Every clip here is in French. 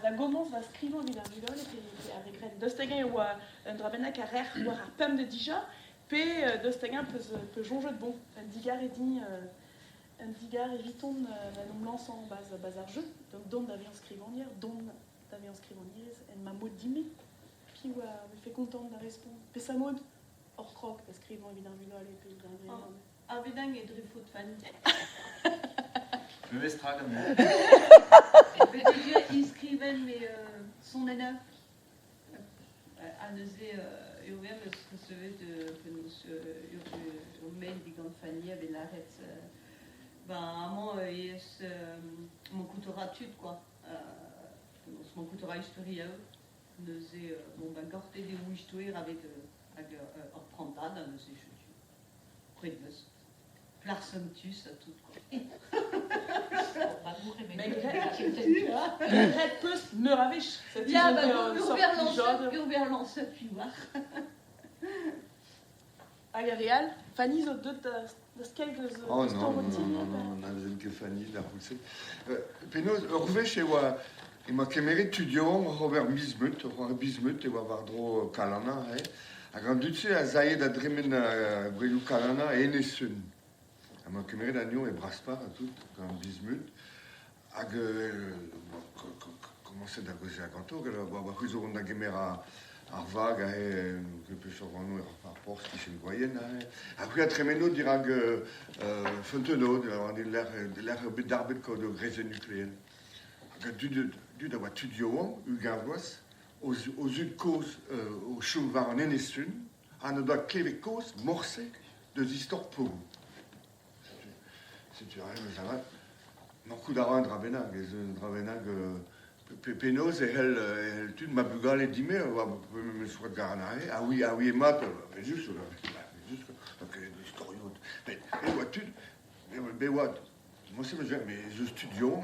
da gomons va skrivañ vid ar vugale pe a regret. Dostegen oa un drabennak a rer war ar pem de dija, pe dostegen peus jonjot bon. Un digar e din, un digar eviton na nom lansan baz ar jeu. Donc don da vean skrivanier, don da vean skrivanier, en ma mod dime. Pi oa me fe kontant da respond. Pe sa mod hor krok da skrivañ vid ar vugale pe gravien. Ar vedang e drifot fan. Je vais stragen. Betugia iskriven me son ena a neuze ur recevet penaos ur mail digant Fanny avait l'arrêt amant es mon coutora tud quoi mon coutora historia neuze bon ben corte de ouistoir avec hor prantad a neuze chutu predmeus Plarsontus à tout quoi. Mais red peus meur a vech. Ja, urverlance puis war. Hag a real, Fanny zo deut da skel deus non, on a besoin que Fanny la poussée. Penaos, ur vech e oa ma kemeret tudioan Robert Bismuth e oa vardro kalana, hag an dutse a zaie da dremen gwelou kalana e enesun. Ma kemeret agnon e braspar a tout, gant Bismuth, hag commencé da goze a ganto, ba c'huz o da gemer ar vag a que peus ur vanno ar porzh kichen goyen a puis a tremeno dirag feunteno l'air bet d'arbet ko de greze nucléen. Hag du da oa tudioan, ugavloaz, o zud koz o chou war an enesun, an o da kleve koz morse deus istor pou. C'est tu rien ça va non coup d'arrêt drabenag penaos et elle tud ma bugal et dime me soit garnae ah oui et mat juste donc historio mais what tud mais what moi c'est mais je studio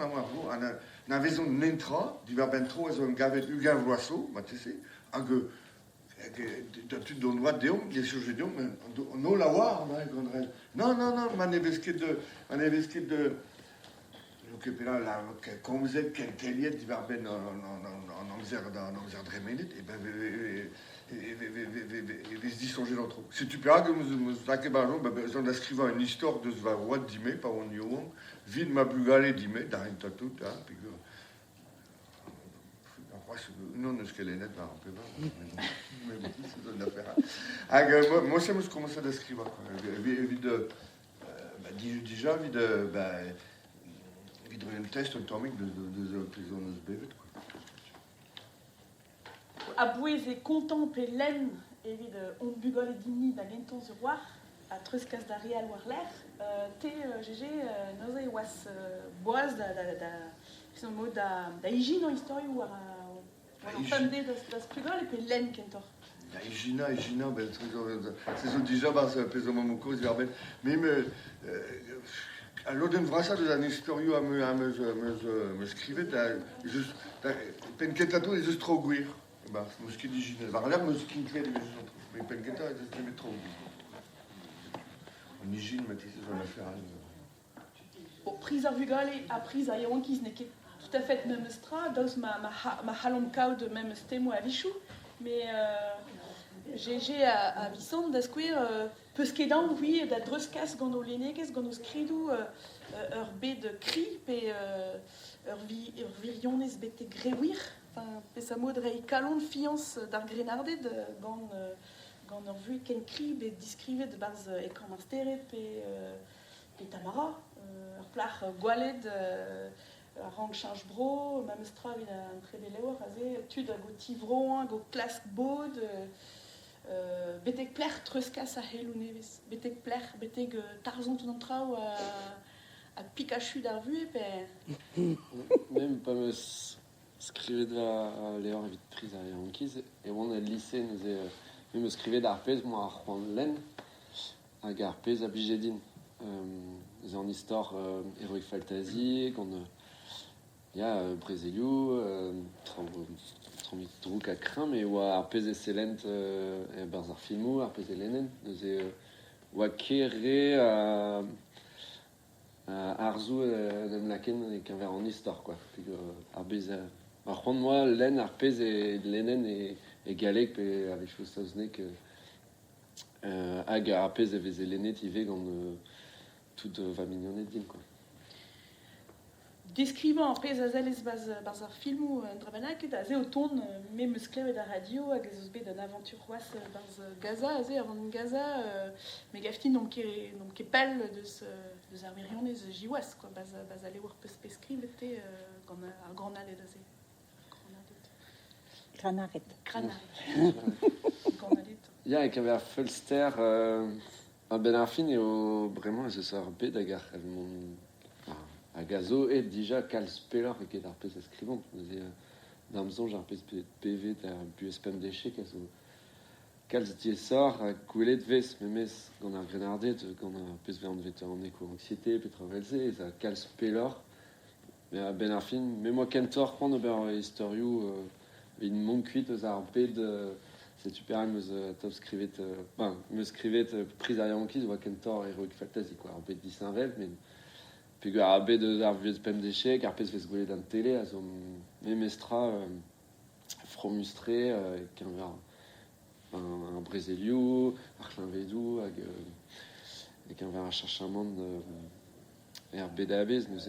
na maison n'entra du verben trop as un gavet ugan voiseau ma tu sais tu donnes droit d'eom, les sujets d'eom, no la war, non, man evesket de, que là, quand vous êtes quel liet d'Ivarben en amzer dremenet, et ben, vous dit songer l'entre. Si tu peux que vous taquez baron, ben, besoin d'écrire une histoire de ce roi d'Ime, par on y vide ma bugale d'Ime, dans un tatou, puis que. Non, ce qu'elle est nette, un peu bas. Mais c'est une affaire. Moi, c'est comment ça d'écrire. Déjà, vide un test atomique de prisonniers bébés. Abouez et content pe len, evit on bugol et dini da genton sur war, a truskas da real war l'air, te GG noze was boaz da hygiene en histoire ou on fondé das bugol et pe len kentor. Hygiene, ben c'est déjà parce que peso mamoko zerben, mais à l'odem vrasa de an historio a me skrivet juste penketato et juste trop guir. Bah, muski d'hygiène. Va l'air muskin clé de mais penketa et juste mettre trop. En hygiène, mais c'est une affaire. Bon, prise à vugale a prise à Yankis n'est tout à fait même stra, dos ma halom kao de même stemo à Vichou, mais GG à Visson d'asquire peskedan oui da druskas gando lenekes gando skridou b de cri pe viriones bete grewir enfin pe sa mod rei kalon fiance d'ar grenardet gant vu ken cri be discrive de baz ekran asteret pe tamara plach gwalet rang change bro même stra il a un très bel rasé tu da go tivron go clask bod betek pler truskas a helu nevis betek pler betek tarzon tout entrao a Pikachu d'ar vu pe même pas me skrivet va Léon vite prise à Yankees et on a lycée nous me skrivet d'arpez moi à Juan Len à garpez à Bigedin en histoire Heroic Fantasy qu'on il y a Brésilio Tromik à crin mais ou arpez excellent et Barzar Filmou arpez Elenen nous ou kere Arzu de Mlaken et qu'un verre en histoire quoi puis arpez Par contre, moi, len ar pez et lenen et galek pe avec chose sauznek hag ar pez e veze lenet ive gant tout 20 millionet din, quoi. Deskrivant pez a zelez baz ar filmou dramenak a ze o ton me meus klevet a radio hag ez eus bet an aventur c'hoaz baz Gaza a ze avant Gaza me gaftin n'om ket pell deus ar wirionez jiwaz, quoi, baz ale war peus skrivet gant ar granadet a ze. Granaret. Granadet. Ya, ek aver Fulster a ben ar fin eo bremañ ez eus ar bet hag ar a gazo et déjà kalz pelor e ket ar pez a skrivant. Damzonj ar pez PV ar buespem dechek a zo kalz diesor a gwelet vez memez gant ar grenardet gant ar pez vean vet an eko-anxiété petra velze ez a kalz pelor me a ben ar fin me moa kentor c'hoant ober historioù in mont kuit eus ar bet c'est super meus top skrivet meus skrivet priz ar yankiz oa kentor heroic fantasy, quoi, ar bet disinvel men puis ar bet eus ar buespem dechek ar pez vez gwelet an tele a zo memestra fromustre ken ver un brezelioù ar klinvedou hag ken ver ar charchamant ar bet a bez nous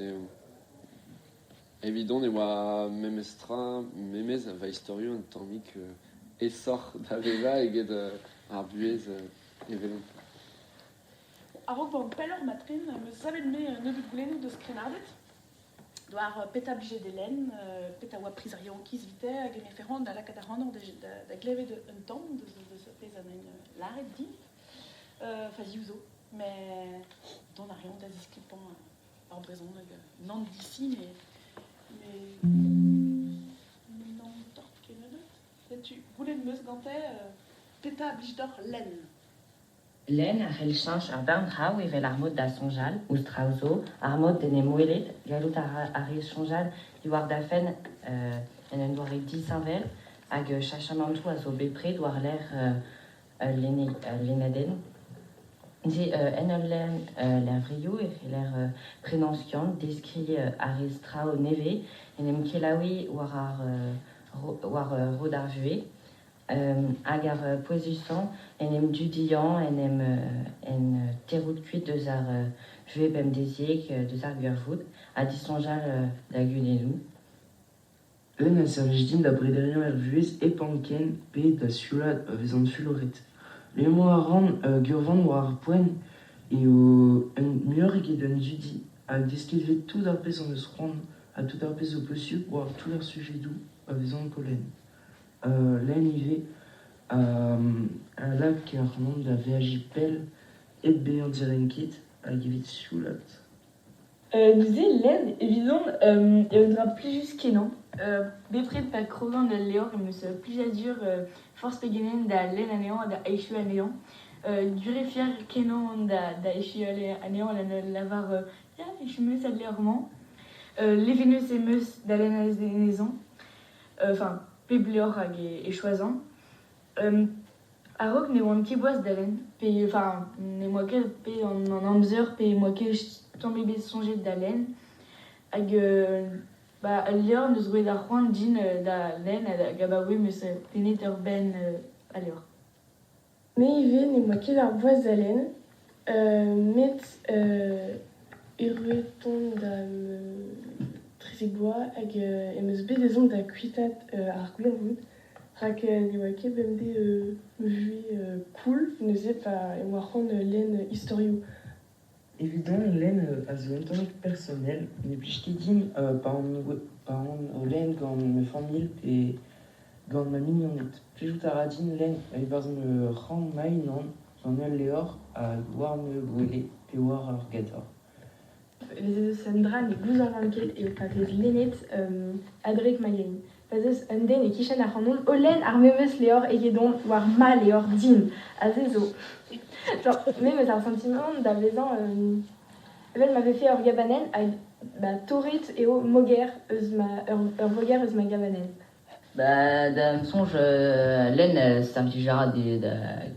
évident ne oa memestra memez va historio un tammik essor d'aveva eget ar buez evelon. A-raok an pellor matrin, meus savet me nebeut goulennoù deus krenardet. Doar peta blije d'elen, peta oa priz ar yankiz vite, hag eme ferrand da lakaat ar c'hannor da glevet un tamm, deus pez an en laret din, fazioù zo. Me don ar yank da ziskripan ar brezon hag nant disi, me non tort ket nebeut. Tu goulenn meus gantet peta blij d'or len. Len ar relchanch ar bern traoù evel ar mod da sonjal, ou strauzo, ar mod den e moelet, galout ar relchanjal diwar da fen en un doare disinvel, hag chachamantou a zo bepre doar l'air lenaden. Di en ul len l'air vrioù e fe l'air prenanciant, deskri ar strao neve, en em kelaoui war rod ar vue, hag ar poezusan en em dudiant, en terout kuit deus ar vue bem deziek, deus ar gwirvoud, a disonjal da gudennou. Len a servij din da brederian er vuez e panken pe da sioulad vezan fuloret. Le mo a ran gurvan war ar poen eo un muior eget un dudi a desket vet tout ar pez an eus c'hoant a tout ar pez o peusio war tout ar sujedou a vezan polen. Len ive a lak ar mont da veaji pell et be an direnket hag evit sioulad. Neuze len evidon e un dra plijus kenan. Bepred pa krovan da leor emeus plijadur force pegenen da len anean da echu anean. Dure fier kenan da echu anean lan lavar echu meus ad leorman. Leveneus emeus da len azenezan. Enfin, pe bleor hag e choazan. A-raok ne oan ket boaz da len. Enfin, ne moa ket pe an amzer pe moa ket tombe bet sonjet da len. Hag leor neus roet ar c'hoant din da len hag abaoe meus tenet ur ben a leor. Me ive ne moa ket ar boaz da len. Met erueton da trezeboa hag emeus bet ezont da kuitat ar gwirvoud. Rak ne oa ket bemde vue cool, neuze pa e moa c'hoant len historio. Évidemment, len a zo entomek personnel, ne blij ket din pa an len gant me famil pe gant ma mignonnet. Plijout a ra din len e barz me ran mainan gant ul leor a war me gwele pe war ar gador. Vezes an dra ne gouz an vanket e paket lenet adrek maganin. Vezes an den e kichan ar c'hanol o len ar memeus leor eget don war ma leor din. A ze zo. Genre, memeus ar sentiment da vezan evel m'ave fait ur gabanen a torret eo moger ur voger eus ma gabanen. Da sonj len servijara da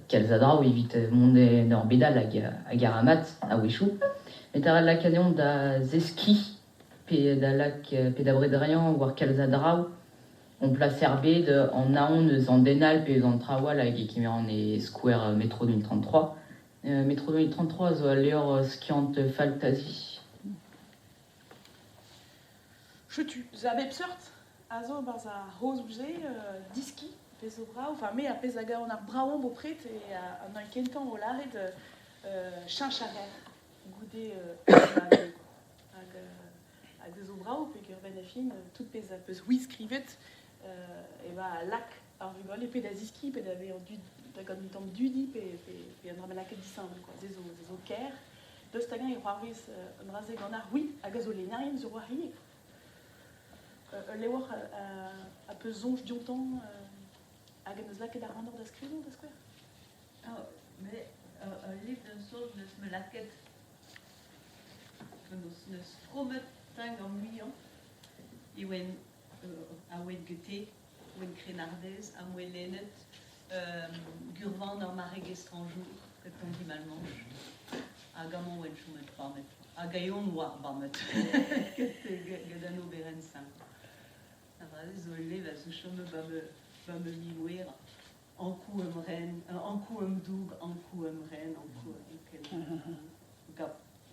kalzadra ou evit monde d'ar bedal hag ar amat a wechou. Met ar lakaneon da zeski pe da lak pe da bredrian war kalzadrao On place RB en naon en denal pe en trawa la qui en est square métro 2033. Métro 2033 zo leor skiant fantasy. Chutu, zabeb sort, azo barza hozouze, diski, peso brao, enfin mais a pesaga on a braon bo pret et en un kentan au laré de chancharer, goudé hag deus o brao, pe ur ben afin, tout pez a peus oui skrivet, et ba lac ar vugol e pe da ziski, pe da ve an dud, da gant un tamm dudi, pe an ramen laket disan, quoi, zezo ker, deus tagan e c'hoarvez an raze gant ar oui, hag a zo lenarien zo war hiek. Leor a peu zonj diontan hag an eus laket ar randor da skrivon da skwer. Mais un livre d'un sol ne me laquette. Ne stromet tang en muiant. Et when a wed gete, when crenardez, a mouelenet, gurvan dans mareg estranjour, que ton dit mal mange. A gamon wen choumet barmet. A gaillon noir barmet. Gadano beren sang. Désolé, va se chôme va me milouer. En coup ren, en coup doug, en coup ren, en coup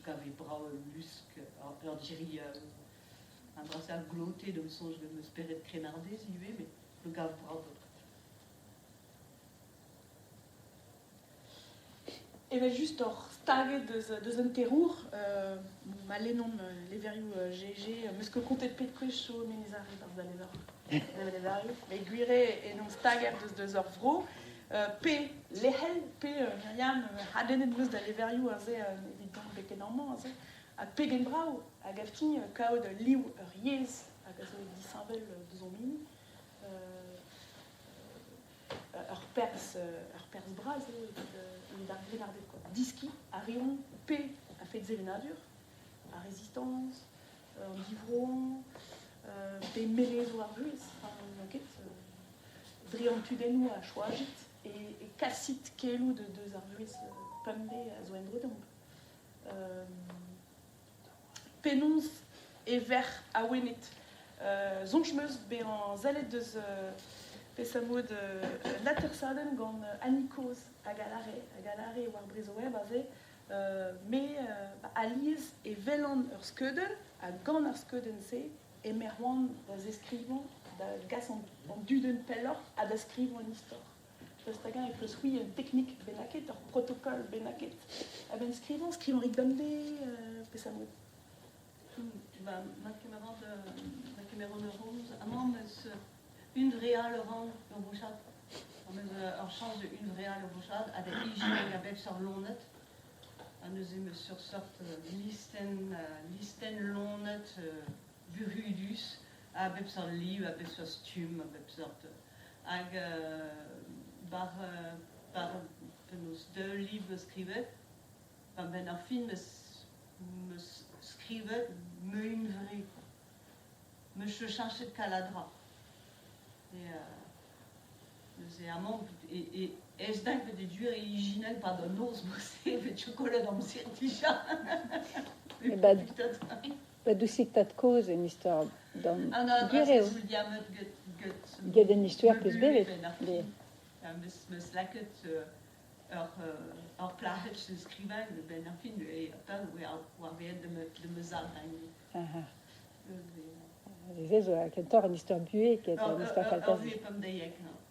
gavé brau musc, alors dirais un brassard glotté de me songe de me spérer de crénardé, si mais le gave brau. Et bien juste hors stag de un terrour, ma lenom les veriou GG, mais ce que comptait de pet chaud mais les arrêts dans les veriou, mais guiré et non stag de deux heures vro, p lehel p Myriam haden de dans les veriou azé évident bec énormément azé, à pegen brau, à gafti kao de liu riez, à gazo 10 savel de zombie. Pers bras d'arriver quoi. Diski, à Rion, P, à fait de nature, à résistance, en divron, des mêlés ou arbues, en enquête, Driantudenou à Chouagit, et Cassit Kelou de deux arbues, Pambe à Zoendredon. Pénons et Vert à Wenet, Zonchmeus, bé en zalet de Pesamod Nattersaden gant Anikos a galare war brezoe bazé mais Alice et Velan ur skeudenn a gant ar skeudenn se e merwan da zeskrivon da gas an duden pellor a da skrivon an istor. Peus tagan e peus oui un technique benaket, ur protocol benaket. A ben skrivon rik damde Pesamod. Ma caméra de rose, à moi, une réale rang au bouchard. En chance de une réale au bouchard, à des hygiènes avec sur l'onnet. À nous aimer sur sorte listen l'onnet, burudus, avec sur livre, avec sur stum, avec sorte. Avec par nos deux livres scrivés, par ben un film me scrivait, me une vraie. Me changeait de caladra. C'est un monde et est-ce que des durs et hygiènes pas de nos mais de chocolat dans le certificat. Et bah d'où c'est que t'as de cause une histoire dans Guéréo. Il y a une histoire plus belle. Me slacket hors plage de scrivain de ben enfin et pas où avait de me zaber. Kentor une histoire buée qui est une histoire fantastique.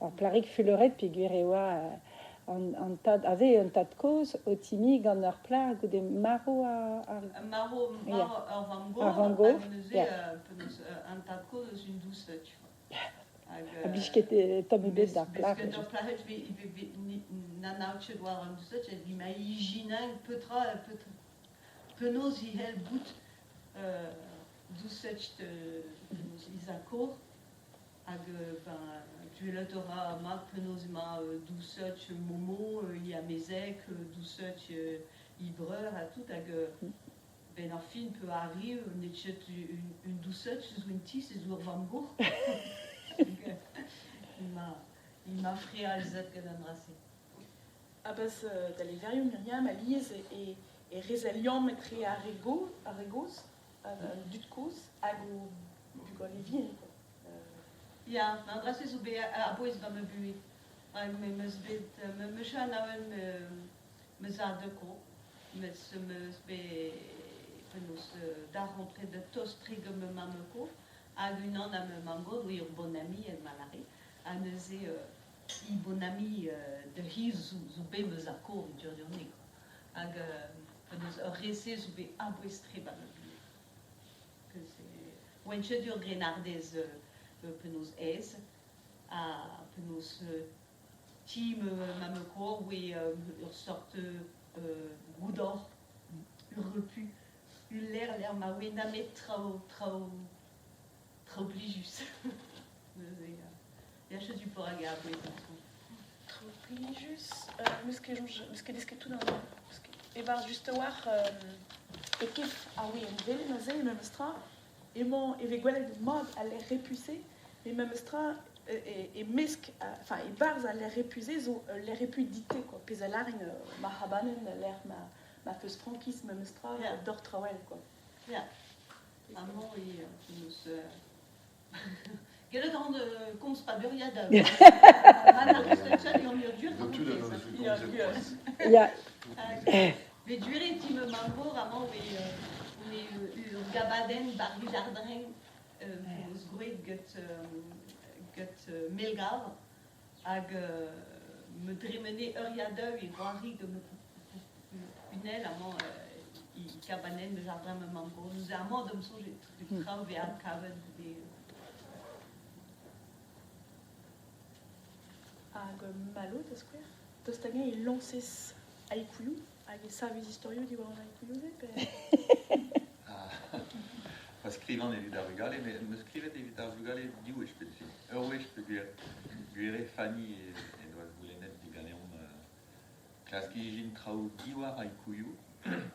Alors Claric Fullerette puis Guéréoa avait un tas de causes au Timi gant ur plag ou des maro à Maro Van Gogh un tas de causes une douce tu vois. A bichket tom e bez d'ar plag. Parce que dans plage nanauche doar un douce et dit ma hygiène peut-être nos il bout doucet Isako hag tu l'autora mak penosma doucet momo il y a mezek doucet ibreur à tout hag ben en fin peut arriver une doucet sous une tisse et sur Van Gogh il m'a fréalisé que d'embrasser ah parce d'aller vers Myriam Alice et Résalion mettrait à Regos du cause à du Olivier Ja, nou, dat is zo bij abois van mijn buurt. Maar me gaan nou me zadeko, met ze me bij daar rentré de tos trigger me mameko, à une an à me mambo, oui, bon ami et malari, à ne i bon ami de his zo be me zako dur dur nego, ag nos rese zo be abois très ban me buurt. Que c'est when je dur grenardez penos es a penos team mameko oui sorte goudor repu l'air ma oui na met trop plijus ja je du pour aga oui trop plijus mais que disque tout dans et var juste war ekif ah oui en vele na ze même stra et mon evegwel mod à l'air répulsé et même stra et mesk enfin et bars à l'air répulsé zo l'air répudité quoi pesalar une mahabanen l'air ma feuse franquisme même stra d'or trawel quoi ja amont et nous quel est dans de conspaburia da ana restriction et on y dur Ja. Mais durée tu me mambo vraiment mais gabaden bar du jardin os great get melgar ag me dremener euriadeu et roari de me punel amant i cabanen de jardin me mambo nous amant de me songer de travail à caben des ag malo da square tostagen il lances aikuyu ag savis historio di war aikuyu Pas skrivan evit ar vugale, mais me skrivet evit ar vugale diou ech pet fin. Ech pe gwere Fanny et doaz goulenet diganeon klaski jin traoù diwar aikuyu,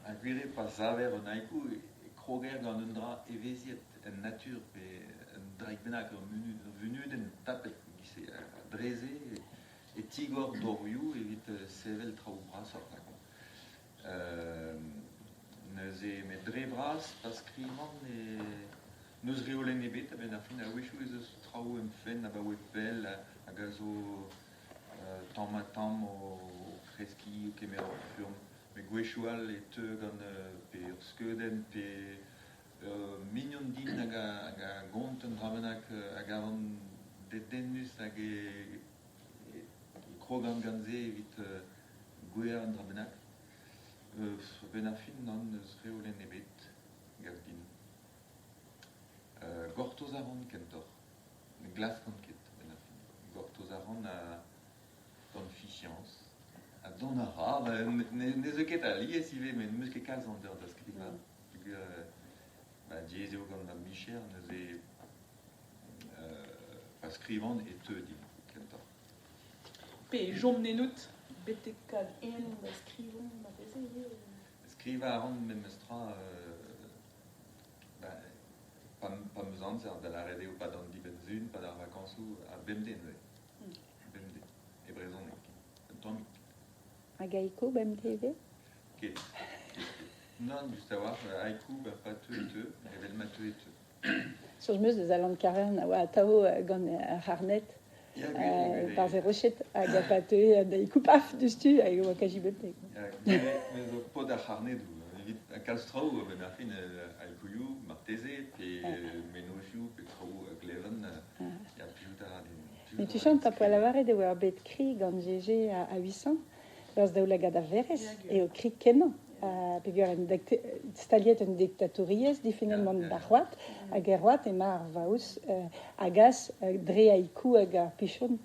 a gwere pas zaver an aiku e kroger gant un dra eveziet en natur pe un draik bennak venu den tapet gise a dreze et tigor dorioù evit sevel traoù brasor. Neuze met dre bras pas skrivan e neus reolen ebet a ben ar fin a wechou eus traoù em fen a ba oe pel a gazo tamm o freski o kemer o furm me gwechoual e teu gant pe ur skeudenn pe mignon din hag a gont un dramenak hag avant dedennus hag e krogant ganze evit gwer un dramenak ben ar fin nan eus reolen ebet gav din. Gortoz a ran kentor, glas kant ket ben ar fin. Gortoz a ran a don fichians, a don a ra, ne zo ket a lies ive, men neus ket kalz an der da skriva. Diezeo gant ma micher, neuze pa skrivan e teu din kentor. Pe jom nenout betekad en da skrivon ma peze Skriva a ran men mestra pa meus anser da la rede ou pa d'an diben zun, pa d'ar vakansou a bemde neuze. Bemde. E brezonek. Un tammik. Hag aiko bemde eve? Ket. Non, just a war, aikou pa teu e teu, evel ma teu e teu. Sur meus deus a lant karen a oa a tao gant ar harnet par ze rochet hag a pa teu da ikou paf deus tu hag oa kaji bemde. Me zo pod ar harnet evit a kalz traoù ben ar fin aikouyou, marteze, pe menojou, pe traoù gleven, ya pijout a radin. Mais tu chante po lavare de oa bet kri gant GG a 800, eus daou lagad a verez, e o kri kenan. Pegur en staliet un dictatoriez difinalement d'arroat, hag erroat e mar vaous agas dre aikou hag ar pichon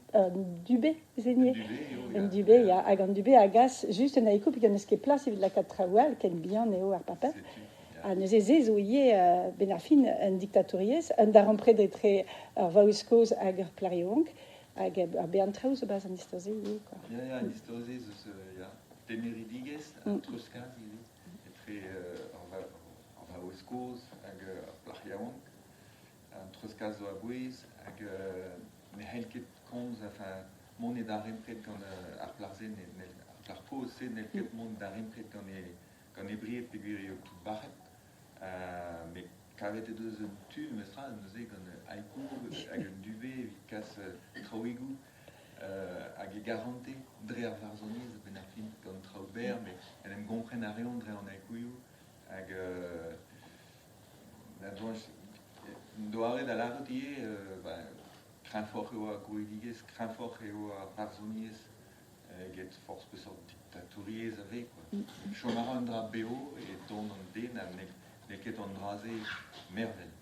dube zenie. En dube, ya hag an dube agas just un aikou pe gant eus ket plas evit lakaat traoual ken bihan eo ar papet. A neuze ze zo ie ben ar fin un dictatoriez, un dar an predretre ar vaous koz hag ar plarionk, hag ar behan traoù zo baz an istorze ie. Ya, an istorze zeus, ya. Temeridigez, an troskaz, etre an vaouz koz hag ar plarionk, an troskaz zo a bouez, hag ne c'hell ket komz, mon e da rempret gant ar plarze, ar plar koz se nel ket mon da rempret gant e briet pe gwir eo tout barret. Me kavet e deus un tu, mestra, neuze gant aikou hag un dube evit cas traoigou, hag e garante, dre ar varzoniez, ben ar fin gant traober, mais elle aime gompren a reon dre an aekouiou, hag la doanj, doare da larot ie, crinfort eo a gouedigez, crinfort eo a varzoniez, get force peus ur dictatoriez ave, quoi. Chomara un dra beo, et don an den, ne ket an draze mervel.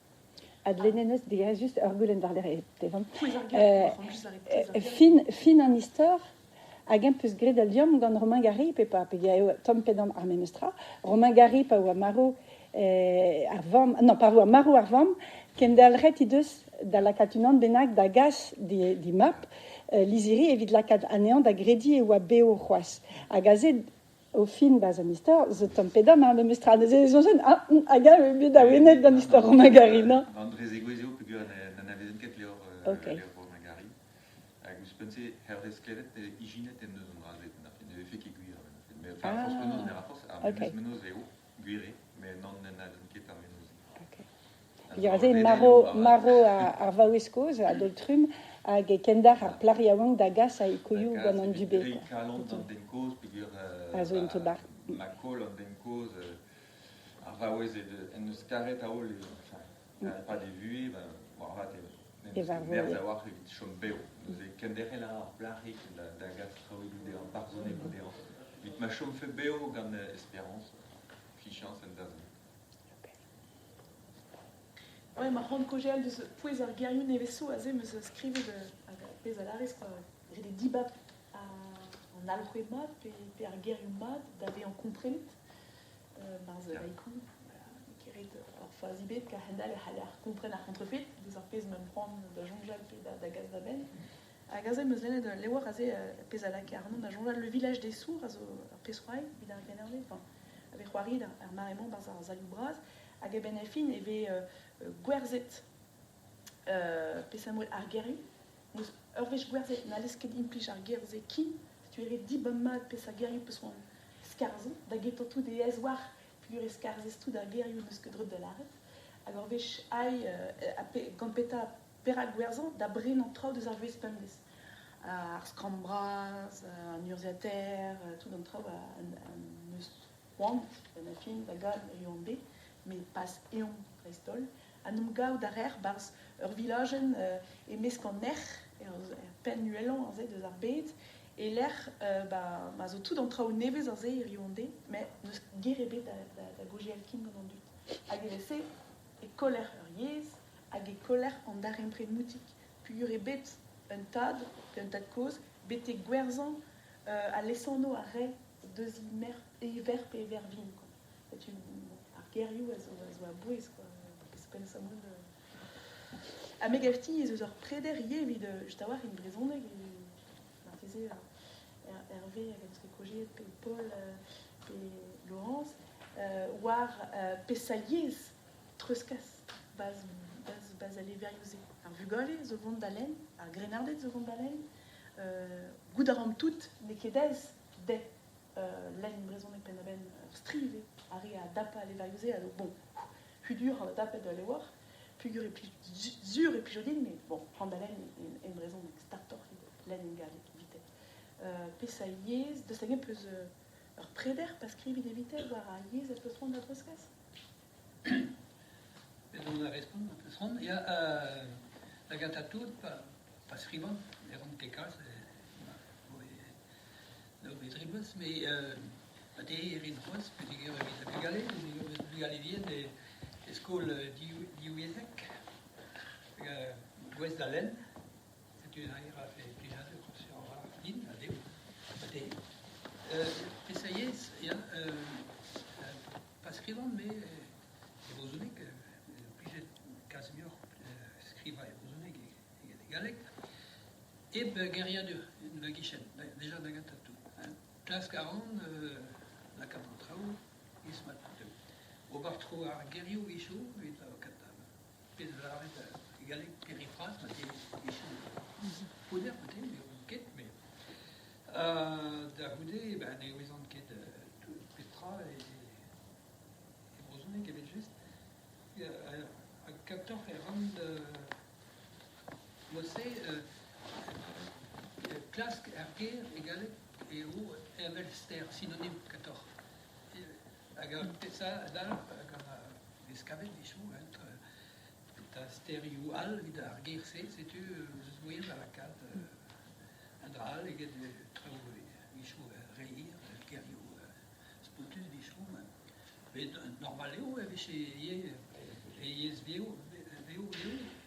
Ad lenenez dirais juste ur goulenn d'ar lere tevan. Fin. Fin an istor, hag un peus gret al diom gant Romain Gary, pe pa, pe eo tom pedam ar memestra. Romain Gary pa oa maro ar vam, non, pa oa maro ar vam, ken de alret ideus da lakat unan bennak da gas di map, liziri evit lakat anean da gredi e oa beo c'hoaz. Hag azet au fin baz an istor, zo tom pedam ar memestra. Neuze ezon zen, hag a ebet da wenet d'an istor Romain Gary, non? André Zegwezio, pegur n'an avezen ket leor Romain Gary. Hag eus pense hervez klevet ijinet en neus an drazet, ne vefe ket gwir. Mais force menoz ne rapos, ar menoz eo gwire, mais non n'an avezen ket ar menoz. Pegur maro ar vaoueskoz, a doltrum, hag e kendar ar plariaouank da gas a ekoioù gant an dubé. Pegur kalant an den koz, pegur makol an den koz, ar vaouez en eus karet a ol, pa de vue, vat merz a oar evit chom beo. Neuze kenderel ar plarik da gas traoigou de an barzone de an. Vit ma chom fe beo gant espérance, fichans en dazon. Ouais, ma ran kojel de pouez ar gerioù neveso a ze meus skrive de pez al arez, quoi. J'ai des dibab en alc'hwe mat, pe ar gerioù mat, d'ave an komprenet, barz laikou, keret ar foaz ibet, ka hendal e c'halle ar kompren ar kontrefet, deus ar pez mem pran da jongjal pe da gaz da ben. Hag a ze meus lennet le war a ze pez al ak arnon da jongjal le village des sourds, a zo ar pez c'hoai, vid ar generde, ave c'hoari ar maremont barz ar zalioù braz, hag e ben e fin eve gwerzet pesamol ar gerioù, neus ur vez gwerzet n'alez ket implij ar gerze kin, tu ere dibam mat pes ar gerioù peus oan skarzon, da getantou de ez war, figur e skarzestou ar gerioù neus ket dreut da laret, hag ur vez ai gant peta perak gwerzan da bren an traoù deus ar vez pemdez. Ar skrambraz, an urziater, tout an traoù an neus oan, ben a fin da gad eo an bet, mais pas eon restol. An gaou d'ar barz ur vilagen emez kan pen nuelan an zet eus ar bet, e l'er ma zo tout an traoù nevez an ze eo an bet, mais neus gere bet da goje kin gant an dut. Hag e vese e koler ur yez, hag e koler an dar empred moutik. Pugur e bet un tad koz, bet e gwerzan a lesanno a re deus mer e ver pe ver vin. Ar gerioù a zo a bouez, quoi. A megafti ez eus ur preder ie evit just a war in brezhoneg marteze Hervé hag an eus kojet pe Paul pe Laurence war pesaliez treuskas baz ale verioze ar vugale zo vont da len, ar grenardet zo vont da len, gout a ram tout ne kedez de len brezhoneg pen a ben strive ari a dapa ale verioze, alors bon, pudur an dapet da le war, pugur e pli zur e pli jodin, mais bon, prend da len en brezhon startor len en galet vitet. Pesa yez, deus hag peus ur preder pa skrivit e vitet war a yez e peus ron da treuskas? On a respond, peus ron. Ya da gata tout pa skrivan, e ron ket kalz, no bet ribus, mais a te erin c'hoaz, pe diger evit a bugale vien e skol diouezek, gwez da len, setu a a fe plijade sur ar din, a deo, a te. Pesa yez, ya, pa skrivan, me e bozonek, plijet Casimir skriva e bozonek e galek, eb geriadur, na gichen, deja da gata tout. Klas 40, la kapan traoù, ismat tout. Ober tro ar gerioù isho, et kata pez laret galek perifras, ma te isho poder peut-être, mais on ket, mais da houde, ben e oezan ket petra et brozonek evet just. A kaptor e ran mosse Klask erger egal eo evelster synonym kator. Agar pesa da agar eskavet dichou entre ta stereo al vid arger c'est tu moyen dans la carte andral et de travaux dichou reir kerio spotus dichou mais normal eo avec chez yes veo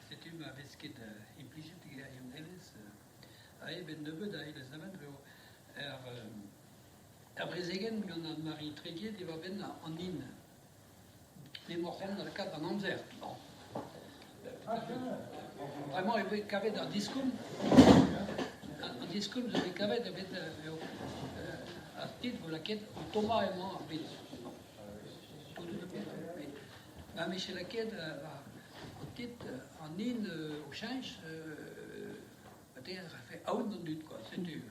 c'est une vesket implicit que il neves ai ben de bed ai les zaman Brezegen, on a Marie Tréguier, qui va venir en in. Les morons dans le cadre d'un Amzer. Bon. Vraiment, il y avait un discours. Un discours, vous avez qu'avait un titre pour laquelle Thomas et moi habitent. Mais chez laquelle, un titre en in au change, peut-être fait out non du quoi. C'est du.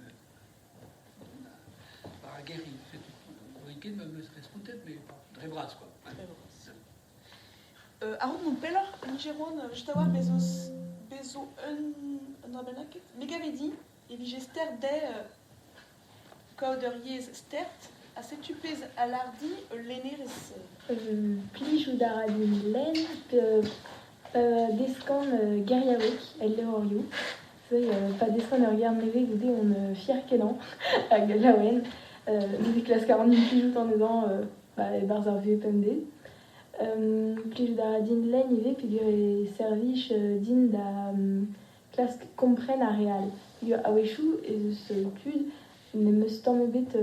Guéri, c'est week-end me responsable, mais très brasse quoi. Arun mon pella, Nigeron, juste avoir bezo un rabenaket, megavedi, et vigester des cauderiers stert, à setupez à l'ardi, l'éneris. Plijou d'aradin len, descan guerriawek, elle le horiou. C'est pas descan guerre neve, goudé on fier kenan, à Galawen. Nous classe 40 plijout en dedans, et barzar vieux PMD. Plijout d'aradin len, il veut, puis du service din da classe comprenne à réal. Puis à Wechou, et ce tud, ne me storme bête,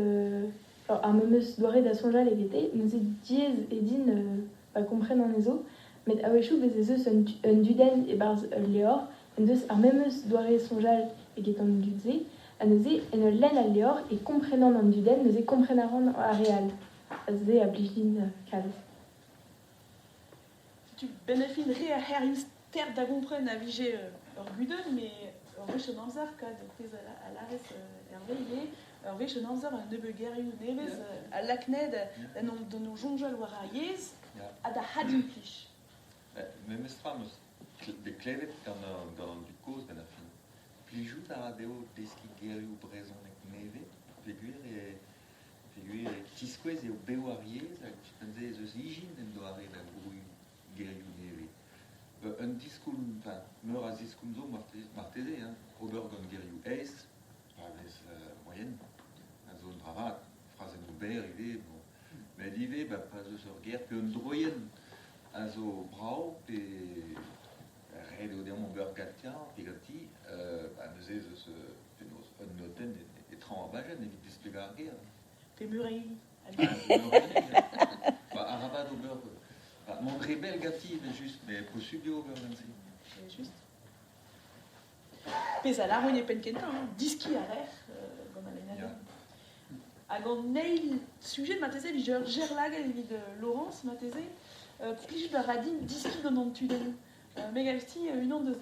à me doiré da sonja les guettés, nous est diez et din comprenne en ezo, mais à Wechou, les eux sont un duden et barz léor, et deux à même doiré sonjal et guettant dudze. Nous en laine à l'éor et comprenant dans du den, nous comprenant à réal. C'est à Bligin Cal. Tu bénéficierais à Harris terre d'agompren à viger orguden, mais orvich en amzar kad prise à l'arrêt hervé, orvich en amzar un nebe guerriou neves à l'acned de nos jonjal war à yez à da hadin plich. Mais mestram de clevet dans du cause de la fin. Plijou d'aradeo deski guerriou brezon et neve, figuire tisquez et beoariez, tu pensais ze zigin en doare da grou guerriou neve. Un discours, enfin, meur à discours zo martese, hein, obergon guerriou eis, paves moyenne, la zone dravat, phrase noubert, idée, bon. Mais l'idée, pas de sur guerre, puis un droyen, à zo brau, et Redo de mon beurre gatien, pigati, nous est ce un noten et trambagen et vite de la guerre. T'es muré. Arabat au beurre. Mon rebelle gatti, juste, mais possible au beurre c'est juste. Mais à la rue, il n'y a pas de quentin, disque à l'air, comme à l'année. À grand nail, sujet de ma thèse, il gère la gueule de Laurence, ma thèse, plus de radine, disque dans mon tunnel. Megalsti, une an de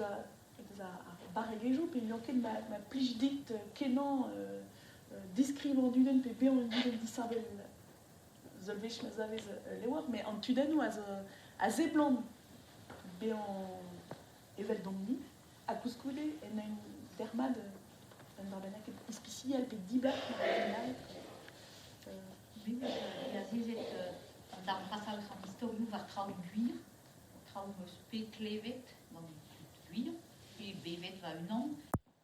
barregejou, puis il manquait de ma plige dite kenan discrivant du den, puis bien on dit d'isabel zolvech mazavez lewar, mais en tudenou à zeblan, bien evel domni, à couscoude, en une dermade, un barbenac ispicial, puis dibla, oui, la zizet dans le passage en historiou va trau guir. Me spé clevet dans du cuir et bevet va une an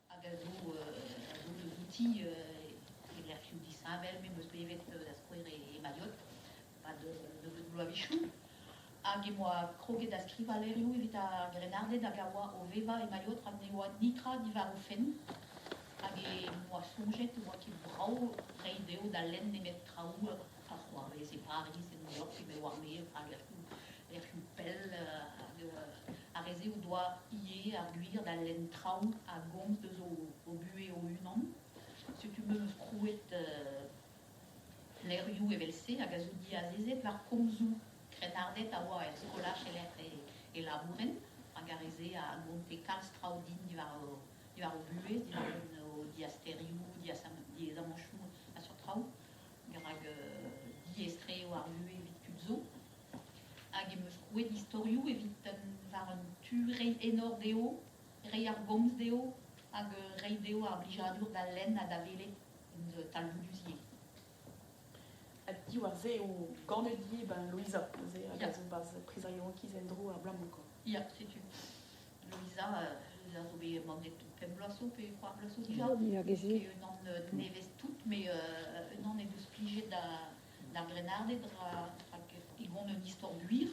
à gazo de outils et l'air qui dit ça belle mais me bevet d'asquire et maillot pas de loavichou à moi croquer d'ascrire Valerio et vita grenarde d'agawa au veva et maillot ramener wa nitra d'ivarofen à moi songette moi qui brau reideo d'alen des mettre trau à voir c'est Paris c'est New York c'est Melbourne à l'air pelle à réser au doigt y à arguire dans l'entrau à gombe de au buet au unan si tu me crouette l'air you et velsé à gazoudi à zézet par comzou crénardet à voir scola chez l'air et la bourren à garéser à gombe et Karl Straudin du va au buet au diastério diasamanchou à sur trau garag diestré ou argué vite cubzo hag eus kouet historiou evit var un tu rei enor deo, rei ar gomz deo, hag reideo ar blijadur da lenn a da vele in talvuduzie. A di war ze o ganedie ben Louisa, ze a gazo baz prisaionkiz en dro ar blamon ko. Ja, setu. Louisa, la zo be bandet pem blaso, pe 4 blaso dija. Ja, gezi. Un an nevez tout, mais un an e deus plijet da grenarde, i gont un istor buir,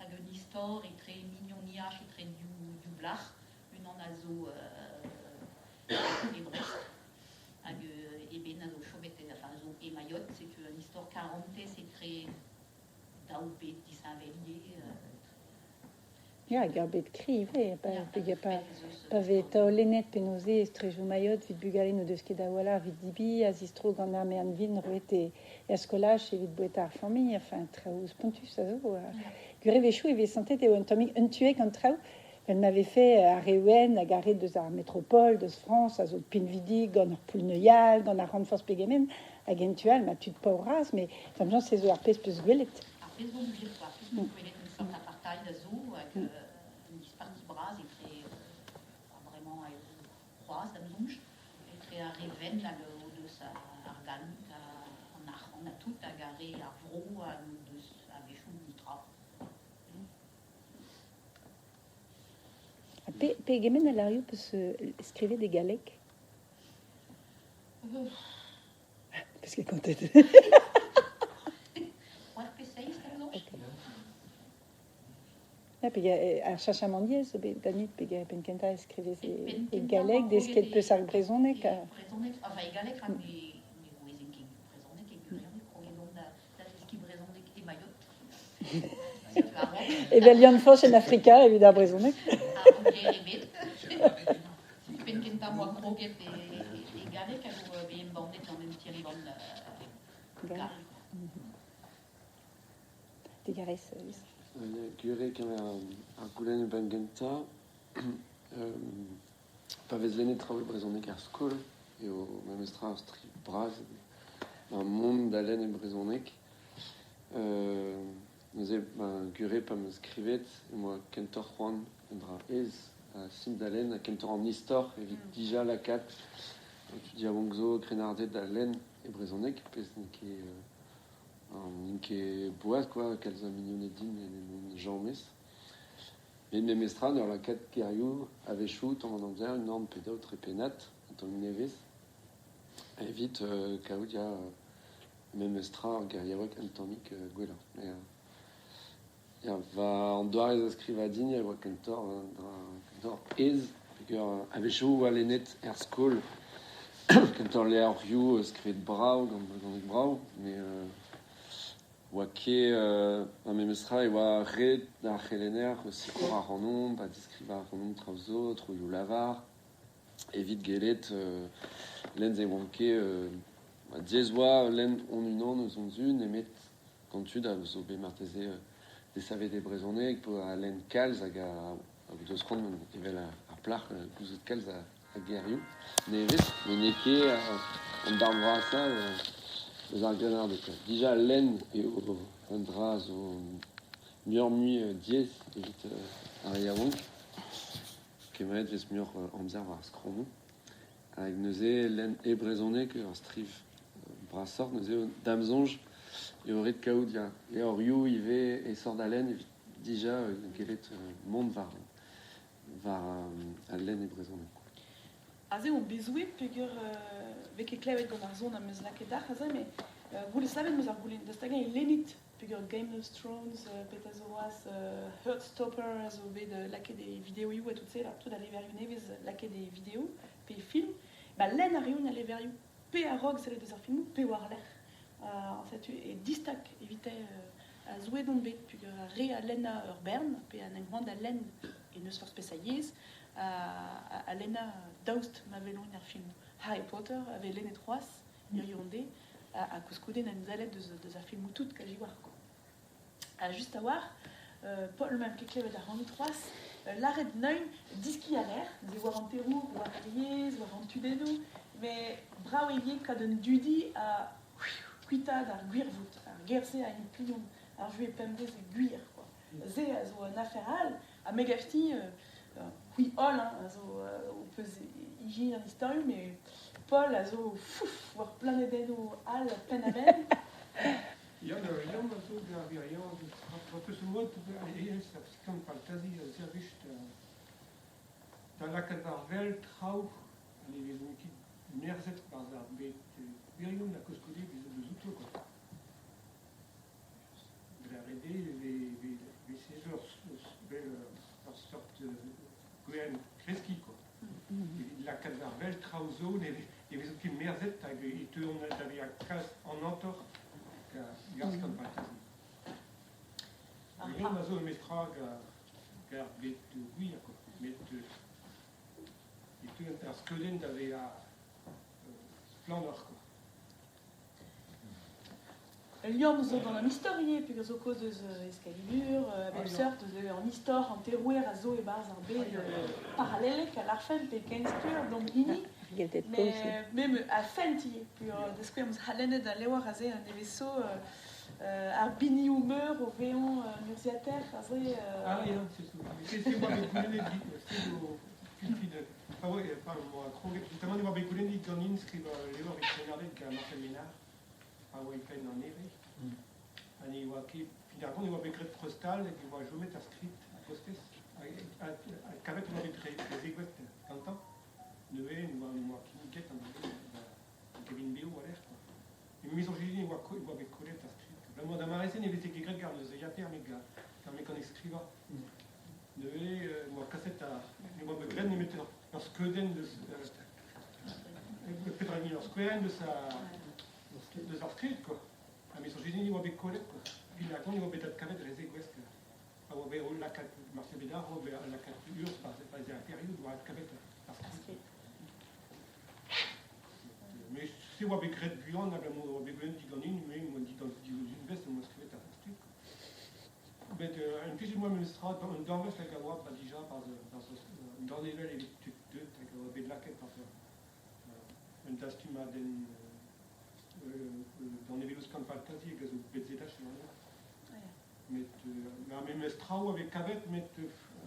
hag un istor e tre mignon niach e tre du blach, un an a zo e Brest, hag e ben a zo chomet, enfin a zo e Mayotte, c'est un istor 40, c'est très daou bet disavellier. Ja, gar bet kri, ve, pa ve taolenet penoze, strejou Mayotte, vid bugalen o deus ket da walar, vid dibi, a zistro gant ar me an vin, roet e askolaj, e vid boet ar famille, enfin, traoù spontus a zo. Gure vechou e ve santet eo un tomik un tuek an traoù, elle m'avait fait à Rewen, à Garé de la métropole, de France, à Zot Pinvidi, gant ar Poulneuial, gant ar Renfors Pegemen, à Gentual, ma tud pauraz, mais comme j'en sais zo ar pez peus gwelet. Ar pez zo bugir quoi, pez zo gwelet un sort apartail da zo, hag un disparti braz, et très vraiment croaz d'amzonj, et très a Reven, hag o deus ar galmik, an arc'han a tout, hag a re ar vro, hag o deus a vechou nitra. Pegemen a l'ario peut se escriver des galeks. Parce que quand t'étais... Ouais, pesseis, d'amzonj. Ja, pe ar chachamandiez, so bet danit pe penkenta escrivez e galek, des ket peus ar brezonek. Brezonek, enfin, e galek, hag ne oezen ket brezonek, e gurion, kroedon da eski brezonek e Mayotte. E vel lian foch en Afrika, evit ar brezonek. Penkenta moa kroget e galek, hag o behem bandet an en tiribon gal. Digarez, Gure ken ar goulenn e bengenta, pa vez lennet traoù e brezonek ar skol, eo memestra ar stri braz, un mont da lenn e brezonek. Neuze gure pa me skrivet, e moa kentor c'hoant un dra ez, a sim da lenn, a kentor an istor, evit dija lakat, tu diabongzo grenardet da lenn e brezonek, pez n'ke boaz, quoi, kalz a mignonnet din en jammez. Et memestra, ur lakat gerioù, a vechou, tamm an amzer, un an pedaou tre penat, an tamm nevez. Evit, kaout ya memestra ar geriaouek an tammik gwella. Ya va an doarez a skriva din, ya oa kentor ez, peogwir a vechou a lennet er skol, kentor le ar rioù skrivet brao, gant brao, mais oa ket an memestra e oa ret da c'helenner sikor ar anon, ba diskriva ar anon traoù zo, trouioù lavar, evit gelet lenn ze oan ket diez oa lenn on unan eus on zun, emet kantud a zo be marteze desavet e brezonek, po a lenn kalz hag a deus c'hoant evel ar plach gouzet kalz a gerioù nevez, mais neke an darm vrasa eus ar grenardet. Dija lenn eo un dra zo murmui diez evit ar yaouank, kemaet vez mur amzer war skromo. Hag neuze lenn e brezonek ar striv brasort, neuze damzonj eo ret kaout ya. E hor rioù ive e sort da lenn evit dija gelet mont var a lenn e brezonek. Aze on bezouet peogwir vek e klevet gant ar zon am eus laket dar, aze, mais goule savet meus ar goulenn da stagen e lennit peogwir Game of Thrones, pet a zo oaz Heartstopper, a zo bet laket e videoioù a tout se, tout a leverioù nevez laket e video, pe film, ba lenn a reoun a leverioù pe a rog sellet eus ar filmou, pe war l'er. En fait, e distak evite a zouedon bet, peogwir a re a lenn ur bern, pe an engrand a lenn e neus for spesaiez, a lenna daoust ma velon ar film Harry Potter ave lennet c'hoaz irionde a koskouden an zalet deus ar film tout kaji war. Just a war, Paul mam ket klevet ar ranit c'hoaz, l'arret neun diski a l'air, de war an terrour, war ar yez, war an tudeno, mais brao e kad un dudi a kuitad ar gwirvout, ar gerse a un plion, ar jue pemdez e gwir. Ze a zo an afer all, a megafti, oui, all, hein, also, o peus Iji an historium, mais Paul a zo fouf, war planet d'eno al penaben. Ian a zo gavirian, parce que moi, ça c'est comme fantasy, c'est juste dans la cadarvel trau, les équipes merzet par mais virion la coscodé des outils quoi. De la RD, les séjours, leur sorte de Gwen Kreski quoi. La cadarvel trauzo, les équipes merzet, ils tournent avec la casse en entor. Gars comme fantasy. Virion a zo mestra gar bet guir quoi. Mais et tout un scoden d'avait à Flandre quoi. Liom zo gant an historie, pe zo koz eus Excalibur, avec sort en histoire, en terrouer a zo e barz ar bet parallelek a l'arfen pe kenskur, donc hini. Mais même à Fenti, puis de eus halennet a lewar a ze an eveso ar bini humeur au véon murziater, a ze... Ah oui, c'est moi le goulenet, c'est au culpi de... Ah oui, moi, justement, moi, le goulenet dans l'inscrive lewar et Renardel qu'a Marcel Ménard, ah oui, il fait dans Néré. Ani voit qui, finalement, il voit becret prostal, il voit jamais ta script, postes, qu'avec moi les égoutes, t'entends? Neuvé, nous voit qui niquette en Kevin Béo à l'air, quoi. Une misogynie, il voit avec collègue ta script. Vraiment, dans ma récine, il y avait des grec gardes, il y a pire, mais gars, quand on écriva. Neuvé, moi, cassette à, il voit becret, il mettait dans ce queden de, peut-être mis dans ce queden de sa script, quoi. La misogynie, il voit avec collègue, quoi. Puis là, quand il voit peut-être qu'avec les égoutes, il voit la carte, Marcel Bédard, il voit la carte urs, par les impériaux, il voit qu'avec la script. Mais si on a des crêtes buants, on a des crêtes qui gagnent, mais on dit dans une veste, on a scrivé ta script. Mais un petit moi, me sera dans un veste avec un wap, déjà, dans les levels, il est tout deux, avec de la quête, un tastum à dans les vélos comme fantasy, et que vous pouvez dire, mais même strau avec cavette, mais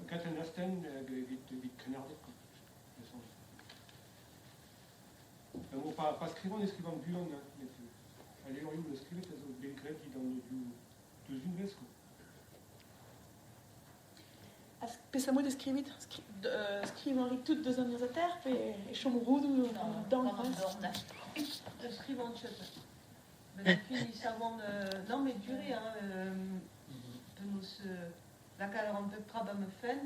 quand un asten, vite canardé. Bon, pas scrivant, les scrivants buants, mais allez, on le scrivait, les Belgrade, qui dans deux unités, quoi. Pensamos de escrivit, scrivant toutes deux ans à terre, et chomroudo dans le reste. Scrivant de chute. Mais fini savant, non mais duré, hein, de nous, la calorante de Praba me fait,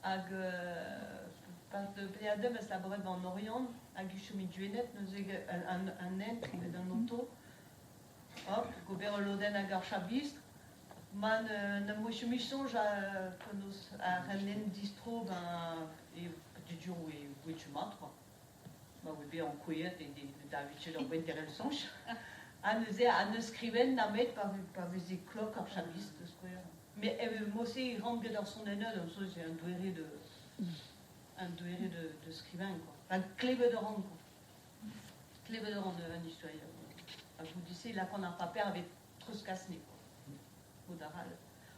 ag, par de Pléadem, elle s'abrève en Orient, ag Choumi Duenet, nous un nain d'un auto, hop, Gobert Loden ag Archabistre, man, ne moi je me songe à Rennen distro, ben, et du dur où tu m'as, quoi. Ben, oui, bien en couillette et d'habitude en bonne terre le songe. À nous scriven, namet, par les éclocs Archabistre, mais moi aussi, il rentre dans son énode, donc ça, c'est un douéré de scrivain, quoi. Un clébé de rang, quoi. Clébé de rang d'un historien. Je vous disais, là, qu'on n'a pas peur avec Troscasné, quoi.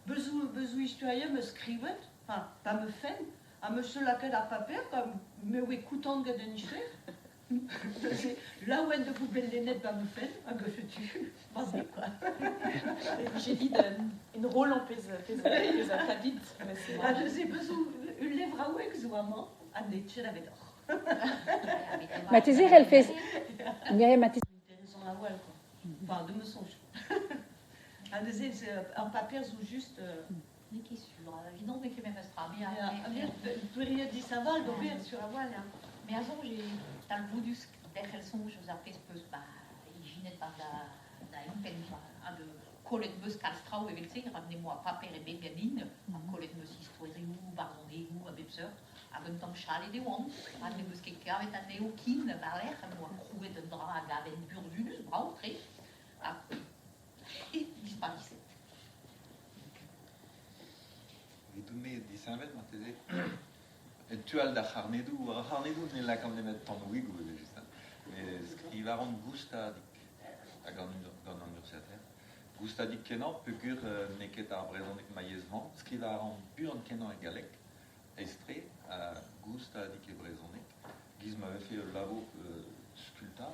Bezou historien me scrivet, enfin, pas me fait, à monsieur laquelle a pas peur, comme me écoutant de l'histoire. Là où elle de vous belle les nets, pas me fait, à gauche tu, pas quoi. J'ai dit une rôle en pèse à vite. Ah, je sais bezou, une lèvre à ouek, zouamment, à l'étude avec d'or. Mathésir, elle fait. Myriam Mathésir. Intéressant à voir, quoi. Enfin, de me songe. Un papier ou juste. Mais qui sur évidemment que même sera bien. Période dit ça va, donc bien sur la voile. Mais avant, j'ai dans le bout du d'être son, je vous appelle peu bah, Ginette par la peine de Colette Bus Calstrau et Velser, ramenez-moi papier et béganine, Colette me s'histoire ou baron d'égout, à Bepseur, à bon temps châle et des wands, ramenez-moi quelqu'un avec un néoquine par l'air, moi trouvé de drap à gaven burdunus, bras outré. Et disparaissait. Vidouné disavet, mateze. Et tu as le harnedou n'est là comme des mettre ton wigou, juste. Mais scrivaron gustadik, à Gandon Universitaire. Gustadik kenan, pegur neket à brezonik maïezement, scrivaron burn kenan et galek, estré, à gustadik et brezonik. m'avait fait le labo sculpta,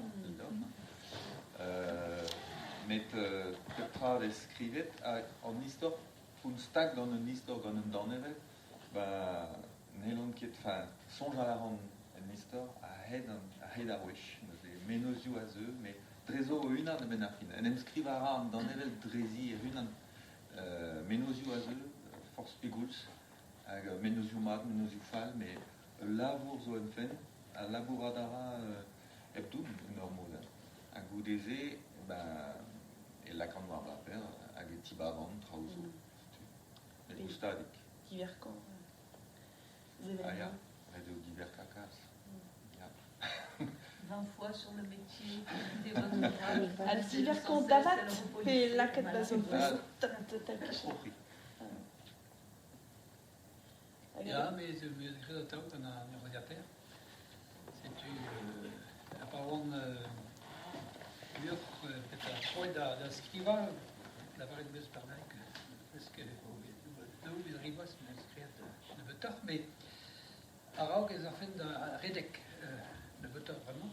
mais Petra descrivet en histoire, un stag dans une histoire dans un donnevet, Nelon qui est songe à la rendre une histoire à head à wish, mais nos yeux à eux, mais Drezo une de Benafin, un inscrivara dans Nevel Drezi une mais nos yeux à eux, force piguls, mais nos yeux mat, mais nos yeux fall, mais labour zo enfen, à labouradara ebdoum normal, à goudézé, et la grande noire va faire, à Tibavan, Trauzo, et Gustadik. Divers camps. Ah ja, radio divers cacas. 20 fois sur le métier, des bonnes ouvrages. À divers camps d'avat, et la quête de zone Ja, mais we zeggen dat ook aan de radiateur. C'est apparemment mieux peut-être trop d'escriva la variété de Sparnak parce que nous les rivas mais c'est de better mais alors ils ont fait de Redek de better vraiment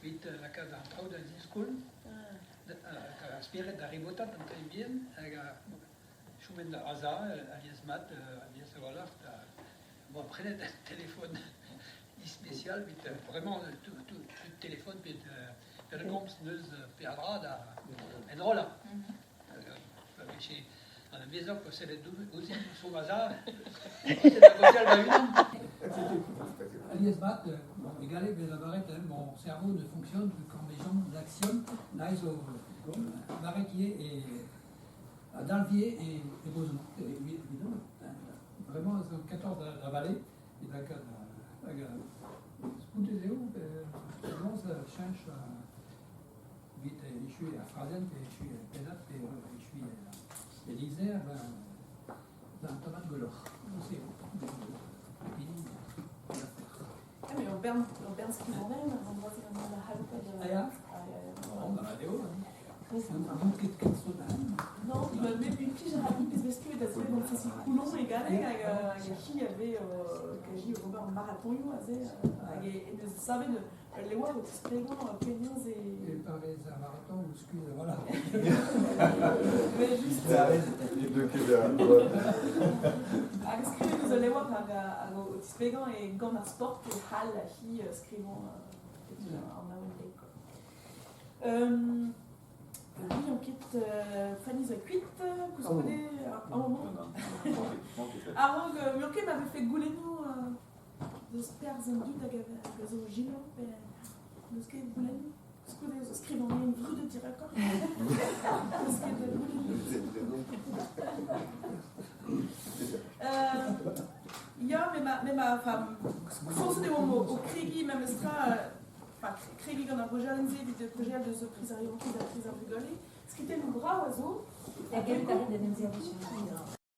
vite la case d'un trou de school inspiré d'Aribota donc très bien Choumen de Haza alias Matt alias Wallach bon prenez un téléphone spécial vite vraiment tout téléphone vite le compte neus perdra en rola chez dans la maison que c'est les deux aussi sous hasard c'est la gauchale va une alias Matt égalé mais la barrette mon cerveau ne fonctionne que quand les gens l'actionnent là ils ont barrette qui est dans le pied et heureusement évidemment vraiment 14 de la vallée et de la Spuntezeu, ça change vite, je suis à Frazen, je suis à Pénat, je suis à Élysée, dans un tomate de l'or. C'est mais on perd ce qu'ils en aiment, on voit c'est vraiment la halte de la... On va aller où non, mais puis j'ai rappelé des vestiges d'assurer donc c'est coulon égalé qui avait qui Robert marathon et nous savait de les voir au spégon pénions et par les marathons ou ce que voilà mais juste les deux que à ce que nous allons voir au spégon et gant à sport et hal qui scrivant en away oui, on quitte Fanny Zakuit, vous connaissez un moment. Avant que Murke m'avait fait gouleno de Sperzendu à Gazo Gino, de ce qu'est gouleno. Ce que vous écrivez, on a une rue de Tiracord. De ce qu'est de gouleno. Il y a, mais ma femme, sans des mots, au Krigi, même sera. Kregi gan ar bojalenze evit de projel de zo prizarionki da prizar bugoli. Skriten o bra oiseau. La galutari da nemze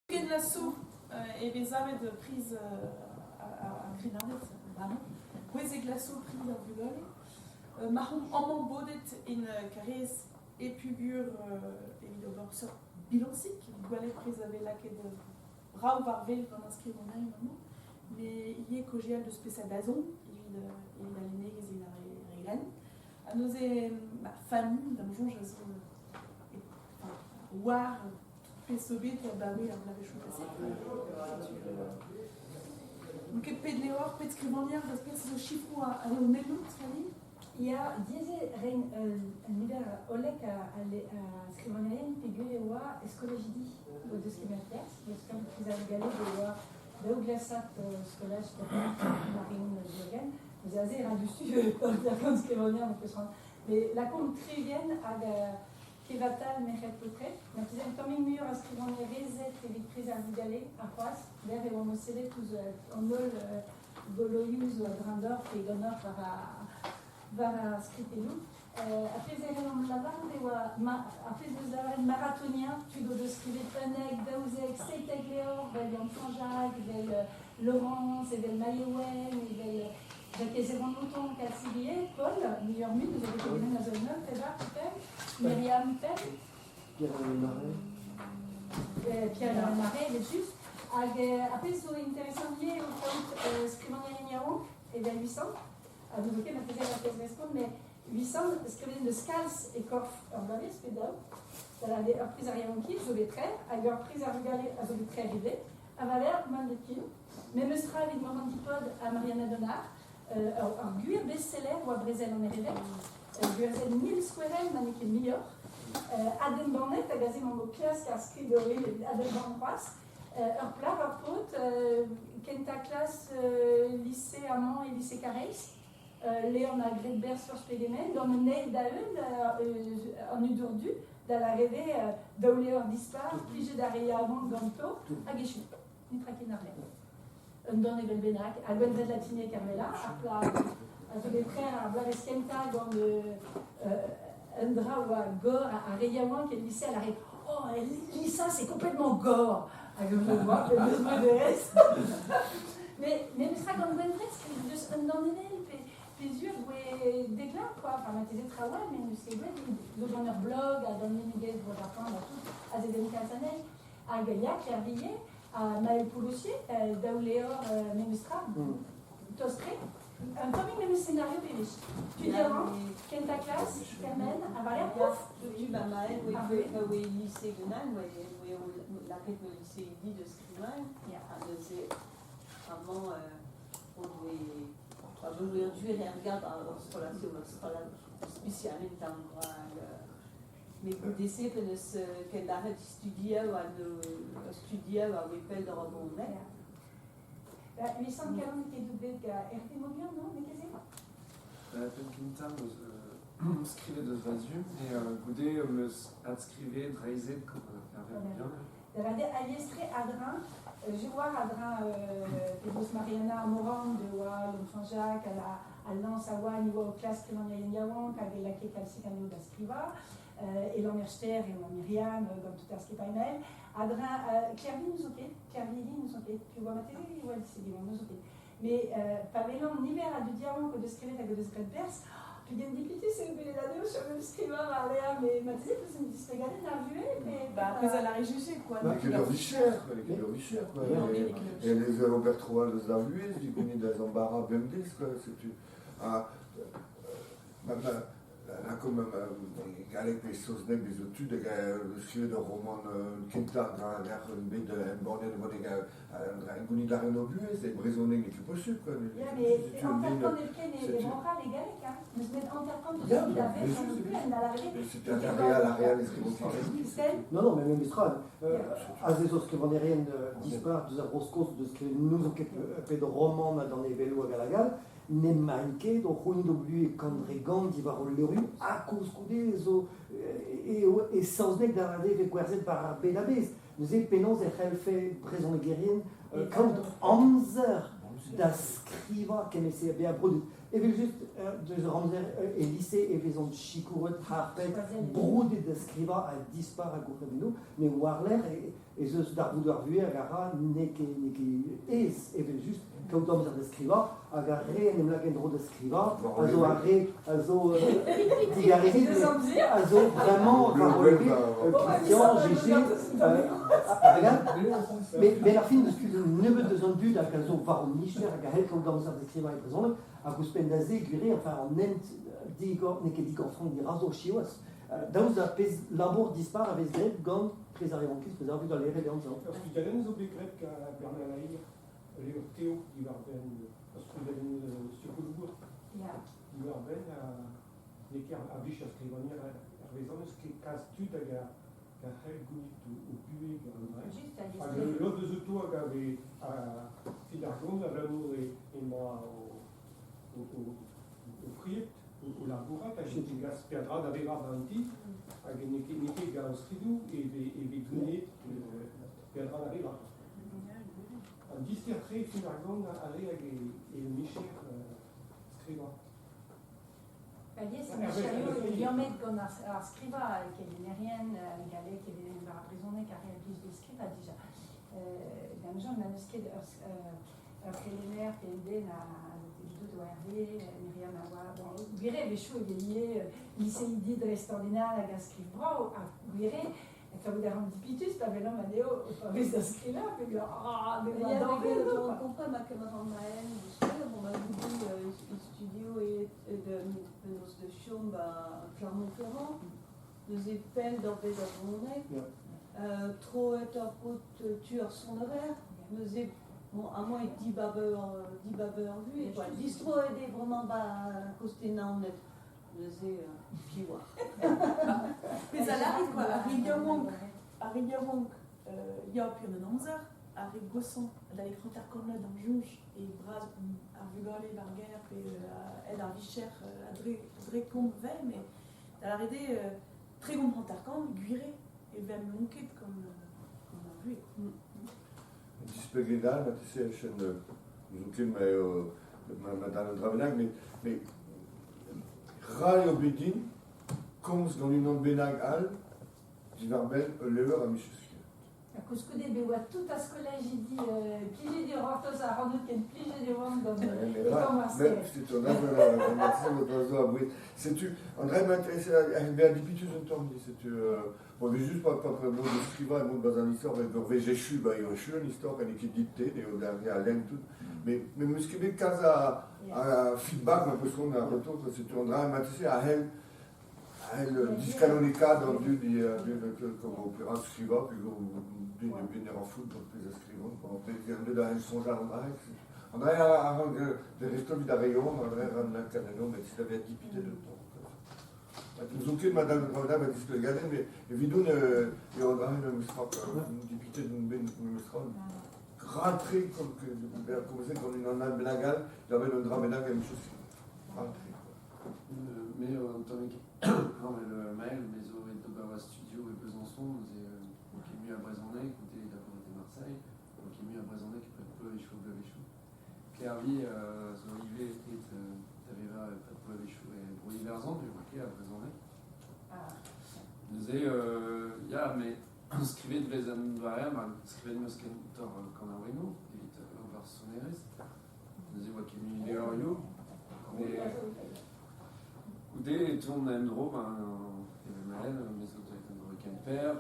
Ken lasso e bezavet de prise à Grenardet. Kwezek lasso prise ar bugoli. Marron amman bodet en karez e pugur evit o borsor bilansik. Gwalet prizave laket de bra ou varvel gant inscrit mon aïe maman. Mais il y a cogial de spécial d'azon, il a l'aîné et il a à nos familles, dans le jour, je suis voir pesobet et bavé à la réchaud passé. Donc, pédléor, pédscrivanière, j'espère que c'est ce chiffre à l'omélo, il y a 10 olek à scrivanière, figurez-moi, escologidi, de ce qui m'intéresse, parce que vous avez galé de Douglasat, scolage, Marine Diogen. Vous avez reçu la conscrivanière, mais la contrivienne à Kivatal Meret Potré, mais vous avez quand même mieux à scrivanière Vezet et les prises à Vigalé, à Croix, d'ailleurs, et on me célèbre tous en ol Goloyuz, Grandorf et Gonor vers Skripelou. Après, vous avez un lavande, après, vous avez un marathonien, tu dois scriver Panek, Daouzek, Seitek Léor, Belian Saint-Jacques, Laurence, et Maïewen, et Jacques Zéron Mouton, Cassilier, Paul, New Mut, vous avez connu la zone 9, Eva, Myriam, Pierre Marais, les juste. Après, c'est intéressant lié au compte Scrivania Lignao et vers 800. a duzuke matizia batez respond, mais 800 skriven de skals e korf blabez pedal, da la priz ar yavanki, zo betre, hag ur priz ar vugale a zo betre rive, a valer man de kin, me meustra vid moment dipod a Mariana Donar, ar guir bestseller oa brezel an erevek, guirzel 1000 squarel manike milior, Aden Barnet a gazé mon classe car skri de Aden Barnet ur plav ar pot kenta classe lycée Amand et lycée Carreis Léon a gret bers sur spegemen dans le neil d'aeun en udurdu da la rêvé daouleur dispar plige d'aria avant ganto a geshu ni trakin arlen un don evel benak a gwendred latine carmela a pla a zo des frères a blaves kenta dans le Andra ou à Gore, à Rayawan, qui est lycée, elle arrive. Oh, Lisa, c'est complètement gore. Alors, je vois, le besoin de reste. Mais nous sera comme bonne presse, juste un dans les puis yeux, ouais, déclin, quoi. Enfin, ma thèse travail, mais nous, c'est vrai, nous dans leur blog, à donner une idée de votre apprendre, à tout, à Zédémy Calzanel, à Galia, Claire Villet, à Maël Poulossier, Daouléor, Mémustra, Tostré. Un famille même scénario privé. Tu diras, Kenta classe, Carmen, à Valère, pouf. Tu m'as mal, oui, lycée Gunan, oui, la quête du lycée dit de Scrivain, avant, on doit réduire et regarder spécialement dans mais pour décider qu'elle arrête de studier ou à Wipel de Robonnet. 840 ke dubet ga RT Mobian, non? Mais qu'est-ce que c'est? Penkintam skrivet de Vazu, et Goudé me inscrivait Draizet comme bien. Davade Aliestre Adrin, je vois Adrin, Pedros Mariana Morand, de Wa, Saint-Jacques, à Lens, à Wa, niveau classe que l'on y a Yawan, qu'à la Calcicano d'Ascriva, et l'Amerster et Myriam, comme tout à ce qui est pas email. Adrin, Clairvy nous ok, tu vois ma télé, ouais, c'est bien, nous ok. Mais Pavelon, l'hiver a du diamant que de scrivet à de Skretbers, puis il y a une députée, c'est une belle année, je suis même scriveur à Léa, mais ma télé, c'est une disregardée, n'a vu, mais. Bah, après, elle a réjugé, quoi. Qui leur vit cher, quoi. Et les Robert Troal de Zdavuez, du connais des embarras Bendes, quoi, c'est tu. Là, comme avec les choses des études, le sujet de roman Quinta, un bête de borné de Bodega, un goni d'Arenobue, c'est brisonné, mais tu peux suivre. Mais en fait, on est les morales et galèques, hein. Nous sommes en terre de ce qu'il avait, sans plus, elle n'a l'arrivée. C'était un la réelle escrivant. Non, mais même Mistral. Azezos que Vanérien disparaît de Zabroscos, de ce que nous occupons de romans dans les vélos à Galagal. Ne manqué do Rony d'Oblu Candregan d'Ivarol Leru à cause et sans nec d'arrader fait querzet par Benabes. Nous avons pénons et fait présent de guérien quand Amzer d'ascriva qu'elle s'est bien produit. Et puis juste de Ramzer et lycée et faisant Chicouret Harpet brodé d'ascriva à disparaître à Gourmino, mais Warler et ce d'Arbou d'Arvuer à Gara n'est et juste quand on a escriva, agarré nem la gendro d'escriva, also arrêt, also digaré, also vraiment relevé, Christian, Gégé, mais la fin de ce que ne veut de son but, à caso par Michel, agarré quand on a escriva est présent, à Cuspendazé, Guré, enfin en ent, digo, ne que digo en franc, di raso chios, dans la pes labor dispar avec Zed, Gand, préservant qui se préserve dans les révélations. Parce que tu as des objets grecs à Bernard Laïr. Léo Théo, il va parce qu'il a une Stokolbourg. Il va l'équipe à Biche à Scrivanier, à raison de ce qui casse-tu à Helgunit au public. L'autre de ce tour avait à Fidargon, à l'amour et moi au friet, au labourat, à Géti Gaspiadra, d'avait Ravanti, à Généké Gausridou et Vignet, Piadra d'Arriva. Un disserté finalement avec et Michel scriva. Yes, Michel, Diomet qu'on a scriva, qui est vénérienne, Galais, qui est emprisonné, car il y a de scriva déjà. D'un genre manuscrit préliminaire, PND, de Hervé, Myriam Awa, Guiré, Béchou, Guélier, lycée de extraordinaire, la Gascrivra, Guiré. Ça vous dérange Dipitus, pas l'homme à Léo, pas vu d'inscrire là, puis ah, mais il y avait on comprend ma camarade Maëlle, on m'a dit studio et nos de Chaume à Clermont-Ferrand, nous avons peine d'orber de journée, trop et un peu tueur son horaire, nous avons à moins 10 babeurs vus, et quoi, distro et vraiment bas costinant net, nous avons piwa. Mais ça arrive quoi, à Rigamonk, il y a plus de Nanzer, à Rigosson, dans les frontières comme là, dans Junge, et Braz, à Vugale, Varguer, et à Vicher, à Drecombe, mais à l'arrêté, très bon frontière comme, Guiré, et même Lonquet, comme on a vu. Dispeglinal, tu sais, chaîne de Zoukin, Madame Dravenag, mais Ral Obedin, comme dans une autre Benag Al, Divarbel, Lever à Michel. Kuskudé bewa tout à ce collège j'ai dit pligé de Hortos à Rando qui est pligé de Rando c'est ton âme c'est-tu André m'intéressait à bien dépitus un temps c'est-tu bon mais juste pas de mot de scriva et mot de bazan histoire et de Jésus bah il y a une histoire qui est dictée et au dernier à l'aine tout mais me scrivait quand à feedback un peu ce qu'on a un retour c'est-tu André m'intéressait à elle discanonica dans le comme opéra scriva puis bien en foot donc les inscrivants pendant que dans son genre André a de resto de rayon André a un canal mais il avait dépité de temps nous aucune madame a dit que regarder mais évidemment il y a André le mistral dépité d'une mistral grand trait comme c'est comme une annale blagal il avait le drame là quelque chose mais en tant que le mail Maison et Tobawa Studio et Besançon qui est mieux à Bresonnay côté d'abord de Marseille qui est mieux à Bresonnay qui peut peu échou de l'échou Clairvy sur Olivier et t'arriveras pas peu échou et pour l'hiverzan du marqué à Bresonnay nous il y a mais scrivait de Vezan Variam scrivait de Moskentor Canarino évite Over Soneris nous avons qui est mieux Léorio mais Oudé tourne à Endro, il y avait Malène, mais autres avec Endro Kemper,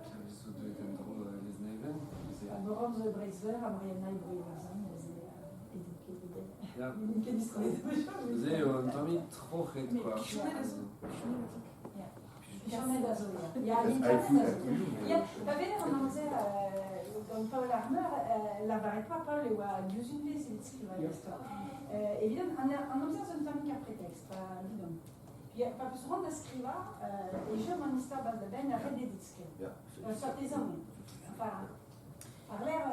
qui avait les autres avec Endro les Neven. À Borom de Breisver, à Mariana et Bruy-Verzan, il y a des Vous avez un mis trop raide quoi. Journée d'Azoria. Il y a une journée d'Azoria. Il y a un anzer dans Paul Armer, la varieté Paul et à Diosune, c'est le style évidemment, un anzer c'est une famille qui a prétexte, évidemment. Puis pas plus souvent d'escriva, et je m'en histoire base de ben à rede d'escriva. Soit des hommes. Enfin, par l'air,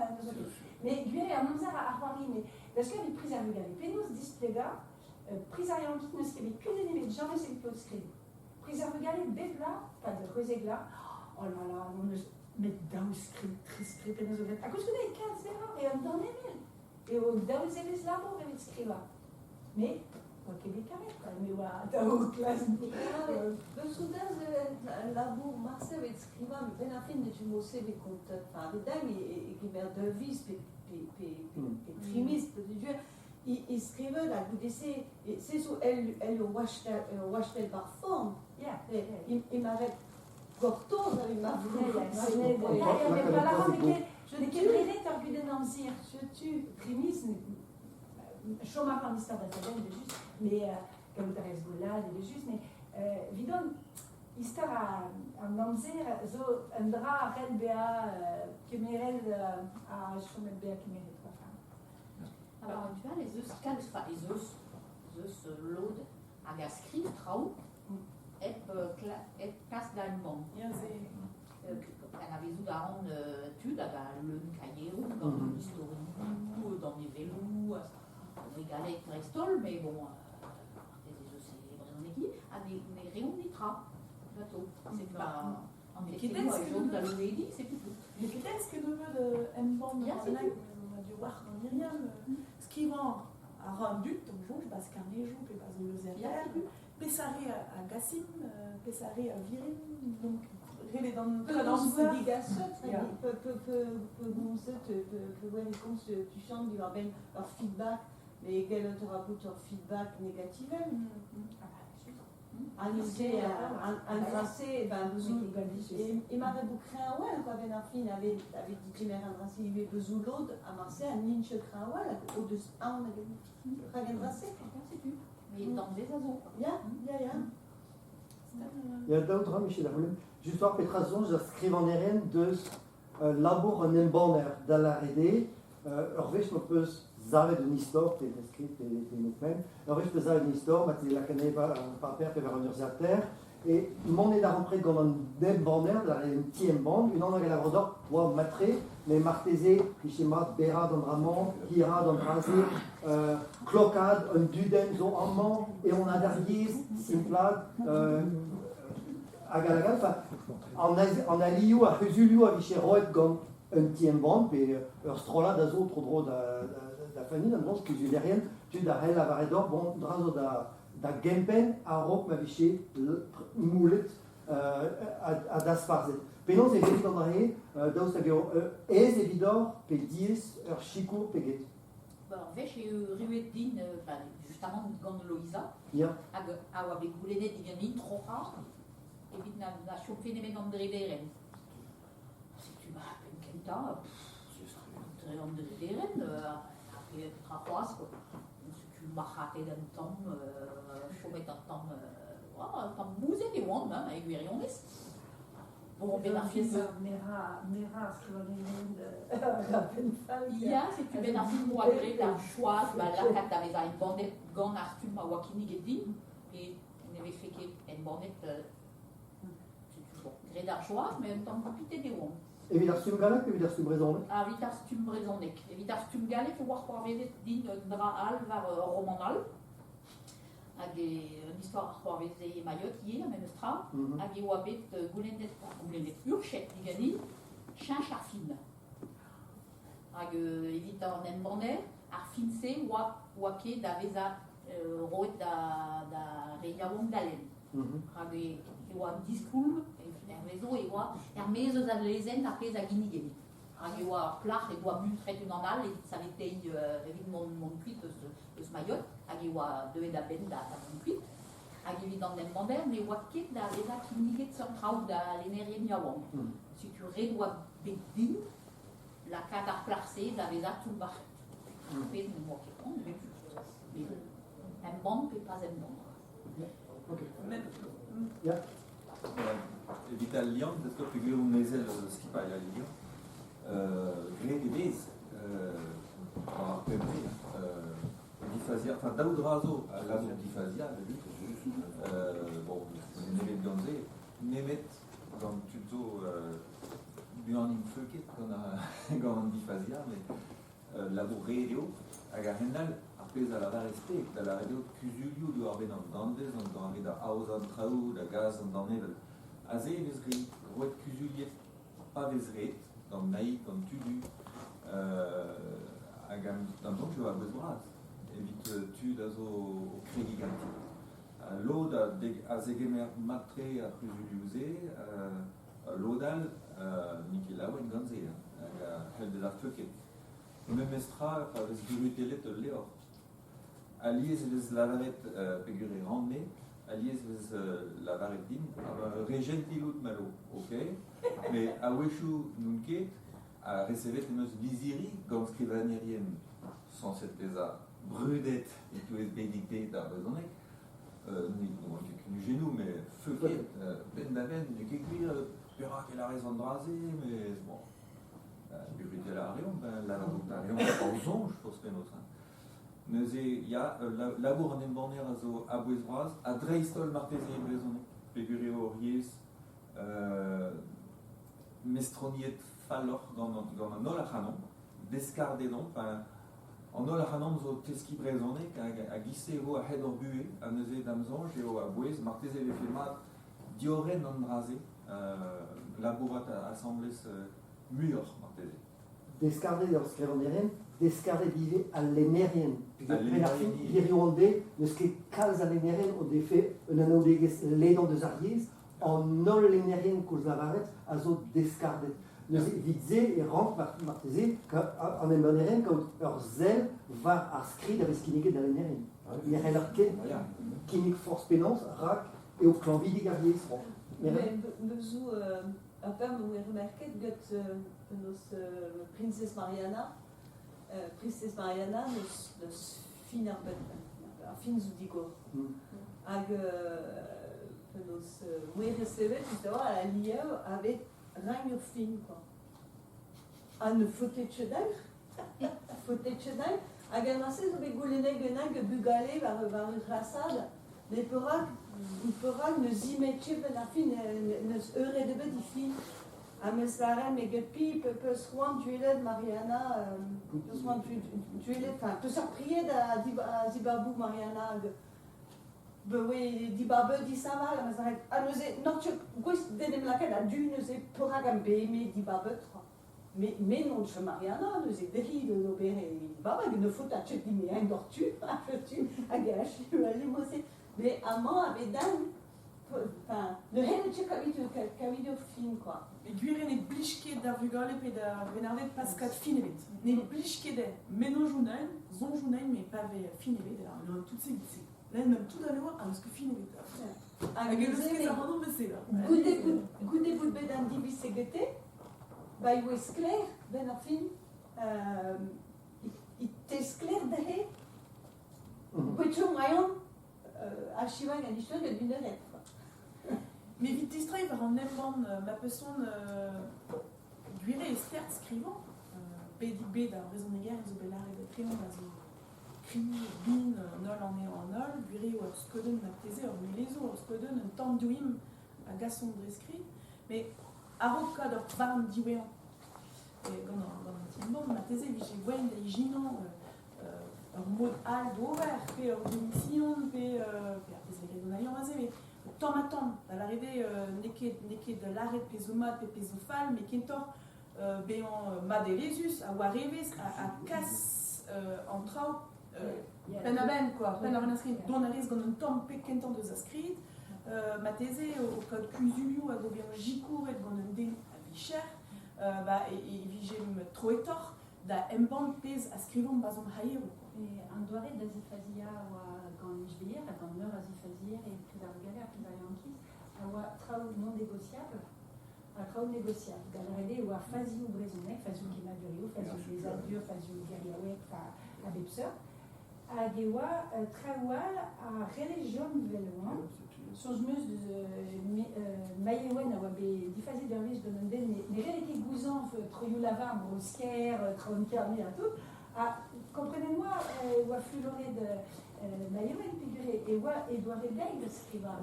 mais lui est un anzer à Paris, mais parce qu'il y a des prises à regarder. Puis nous displéga, prise à rien qui ne s'est que des niveaux, jamais c'est le plus escriva. Prise à regarder, bébla, pas de reségla. Oh là là, on ne met dans le script, très nous avons. À cause que des 15 erreurs, et on donne les mails. Et on donne les labos avec escriva. Mais, au Québec, mais au classe. Le soudain, le labo Marseille avec escriva, mais bien afin de mousser les comptes par les dames et qui vers de vis, et trimis, il écrivait là, vous disiez, c'est sur elle washtel par forme. Il m'avait cortose avec ma je dis qu'il est tordu de Nanzir, surtout primis, chômage en histoire d'Athénée, de juste, mais comme tu as Hezbollah, de juste, mais vidon, histoire à Nanzir, zo andra red bea kemerel à chômel bea kemerel. Alors, tu vois, les œufs calent, enfin, les œufs load à la script, trau, et casse d'allemand. On avait eu d'aron tu dans le cahier, dans l'histoire, dans les vélos, on régalait avec Brestol, mais bon, c'est vraiment qui, à des rayons nitra, bateau. C'est pas. En fait, c'est moi, jaune d'Aloédi, c'est plus tout. Mais qu'est-ce que nous veut de M-Band on a dû voir dans Myriam, ce qui vend à Randut, donc je parce qu'un jour, puis parce que le Zéria, Pessaré à Gassim, Pessaré à Virin, donc. Les dans le digasot, peut voir les cons tu chantes du ben leur feedback, mais quel thérapeute leur feedback négatif. Analyser, embrasser, ben il m'avait boucré un well quoi, ben Arfine avait dit qu'il m'avait embrassé, il avait besoin l'autre à Marseille, un ninche craouel, au-dessus, on avait embrassé, c'est plus. Mais dans les azos. Ja. Ja, d'autres, Michel Darwin. Justement, Petrazon, je scrive en eren de labor en embaner dans la R&D. Orvech me peut zavet de histoire, t'es inscrit, t'es mouvement. Orvech peut zavet de histoire, mais la canne pas par père, vers universitaire. Et mon est d'arrentrer dans un embaner, dans une petite bande, une autre labrador, ou matré, mais martésé, pichema, béra dans Ramon, hira dans Brasé, clocade, un duden, zo amant, et on a derrière, simplade, à Galagal, en aliou, à Husulio, à Vicheroet, comme un tien bande, et strola d'azo, trop drôle da famille, dans ce que je n'ai rien, tu d'as la varedor, bon, drazo da gempen, à rock, ma viché, moulet, à dasparzet. Penon, c'est évident dans la daustagio, es évident, pe 10, chico, peguet. Bon, en fait, j'ai eu Rueddin, justement, de Gand Loïsa, à Wabegoulenet, il y a trop rare. Et puis, on a chopé les mecs en Drederen. Si tu m'as appelé quelqu'un, je serais en Drederen, après Trapoise, quoi. Si tu m'as raté dans le temps, chopé dans le temps, bousé des wands, hein, avec Guérionis. Bon, ben, un film. Mera, ce qu'on il y a, si tu veux un film où agré la choix, la carte avait une bandette, gant Artum à Wakini Gedin, et on avait fait une bandette. Gré d'archoise, mais en tant que pité des wands. Et Vidarstum Galek, et Vidarstum Brezonek. Ah, Vidarstum Brezonek. Et Vidarstum Galek, il faut voir pour avoir dit Draal vers Romanal. Avec une histoire pour avoir dit Mayotte, qui est la même stra. Avec Wabet Goulendet Urchet, Ligani, Chin Charfine. Avec évidemment Nembané, Arfinse, Wake, Daveza, Roet da Reyawon Galen. Avec discours, raison et Hermès aux adolescents après à Guinée. Il y a plach et doit but très normal et ça avait été évidemment mon cuit de ce maillot. Il y a deux d'aben à mon cuit. Il y a dans les mandats mais il y a quelque chose qui n'y est pas trop dans l'énergie de Yawon. Si tu redois bedin, la carte placée, ça avait tout le bar. Fait une moitié con, mais un bon et pas un bon. L'Italien, das doch figure un mese das qui parla lì. Greg Bez, a Pemri, Difasia, enfin Daudrazo, la Difasia, bon, Nemet Ganze, Nemet, dans tuto Björn Föket, qu'on a gant Difasia, mais labo radio, a Gahendal, après à la vareste, da la radio Cusulio du Arbenan Dandes, on doit da Hausan Trau, da Gaz, on doit Nevel. Azé vezri, roet kuzuliet pas vezret, dans naïf, dans tudu, agam, dans donc je vais besoin, évite tu d'azo crédit ganti. L'eau d'azégemer matre à kuzuliusé, l'odal, Nikela ou Ganze, elle de la feuquet. Même estra, par les gurutelet de l'éor. Aliez les lavaret peguré randé. Aliès la vareddin, regentilut malo, ok? Mais à Weshu Nunke, a recevé nos visiri, gant scrivanierien, sans cette pesa brudette, et tout est bédicté d'arbezonek, nous genou, mais feuquet, ben d'aven, et qu'écrire, pera qu'elle a raison de raser, mais bon, l'urité la réon, ben la réon, en zonge, pour ce notre. Mais il y a labour en emborner à Boisbras, à Dreistol Martésier Brezonek, Pégurio Ries, Mestroniet Falor, dans un Olachanon, Descardenon, en Olachanon, zo Teski Brezonek, à Guissero, à Hedorbué, à Nezé Damzon, Géo à Bois, Martésier Filmat, Dioren Andrasé, labourat assemblés mur, Martésier. Descarder dans ce qu'on descarder vive à l'énerien. Puis après la fin, il y ne ce qui cause à l'énerien au défait, un anneau de l'élan de Zariès, en non l'énerien que vous avez à zo descarder. Nous visez et rentre martésé en énerien quand leur zèle va inscrire avec ce qui n'est dans l'énerien. Il y a leur qui n'est force pénance, rac et au clan vide guerriers. Mais nous après vous remarquez que nos Princesse Mariana nous finir fin zudigo. Hag penaos mouer recebet, justement, à la lieu avec ragno fin, quoi. An fotetchedaï, hag an asse zo bet gouleneg enag bugale var rasad, ne perak neus imetche ben ar fin, neus euret ebet I fin. A meus laren eget pi, peus roan duelet Mariana, peus roan duelet, enfin, peus ar priet a zibabou Mariana, bewe dibabe disaval, a meus laren, a neus e, nortio, goez dedem laket a du neus e perak am beheme dibabe, mais non tche Mariana, neus e deri de l'obere dibabe, hag ne fot a tchet dime un dortu, hag a chiu a limose, mais amañ a bedan, enfin, ne henne tche kavido fin, quoi. Mais guiren e blichket da vugale pe da venardet paskat finevet. Ne blichket menon jounain, zon jounain, mais pas finevet, alors tout c'est glissé. Là, même tout à l'heure, alors que finevet. Hag eus ket ar manon bese là. Goude bout bet an divis segete, ba I oez kler, ben ar fin, I tez kler da he, gwetchon rayon, a chivag an iston et duneret. Mais vite distrait var an emban ma peson guire e stert skrivan, bet a rezon eger zo belar e treman a zo kri, bin, nol an eo an nol, guire o skoden ma teze or melezo o skoden un tamm douim a gason dreskri, mais a rok kad or barn diwean. Gant an timban ma teze vije gwen da ijinan ur mod al d'over, pe ur demision, pe ar teze gredon a yon aze, mais tamm a tamm, da l'arrivée neket de l'arrêt pezomat pe pezofal, mais kentor bean maderezus a war revez a kas an trao pen a ben, quoi, pen a ben a skrit, don a rez gant un tamm pe kentor deus a skrit, ma teze o kod kuzulio a gobe an jikouret gant un den a vicher, e vijem troetor da emban pez a skrivon bazon haero. An doare da zifazia oa gant jveir, gant meur a zifazir e predargale a predaryankiz, a oa trao non négociable, a trao négociable. Galarede oa faziou brezonek, faziou gemadurio, faziou lezadur, faziou geriaouek, a bepseur. Hag e oa traoual a religion veloan, soz meus maieouen a oa be difazi d'urviz don an den, ne relete gouzan troioù lavar, brosker, traoun kermi a tout, comprenez-moi, oa fulore de maieouen figure, e oa doare beig de skriva,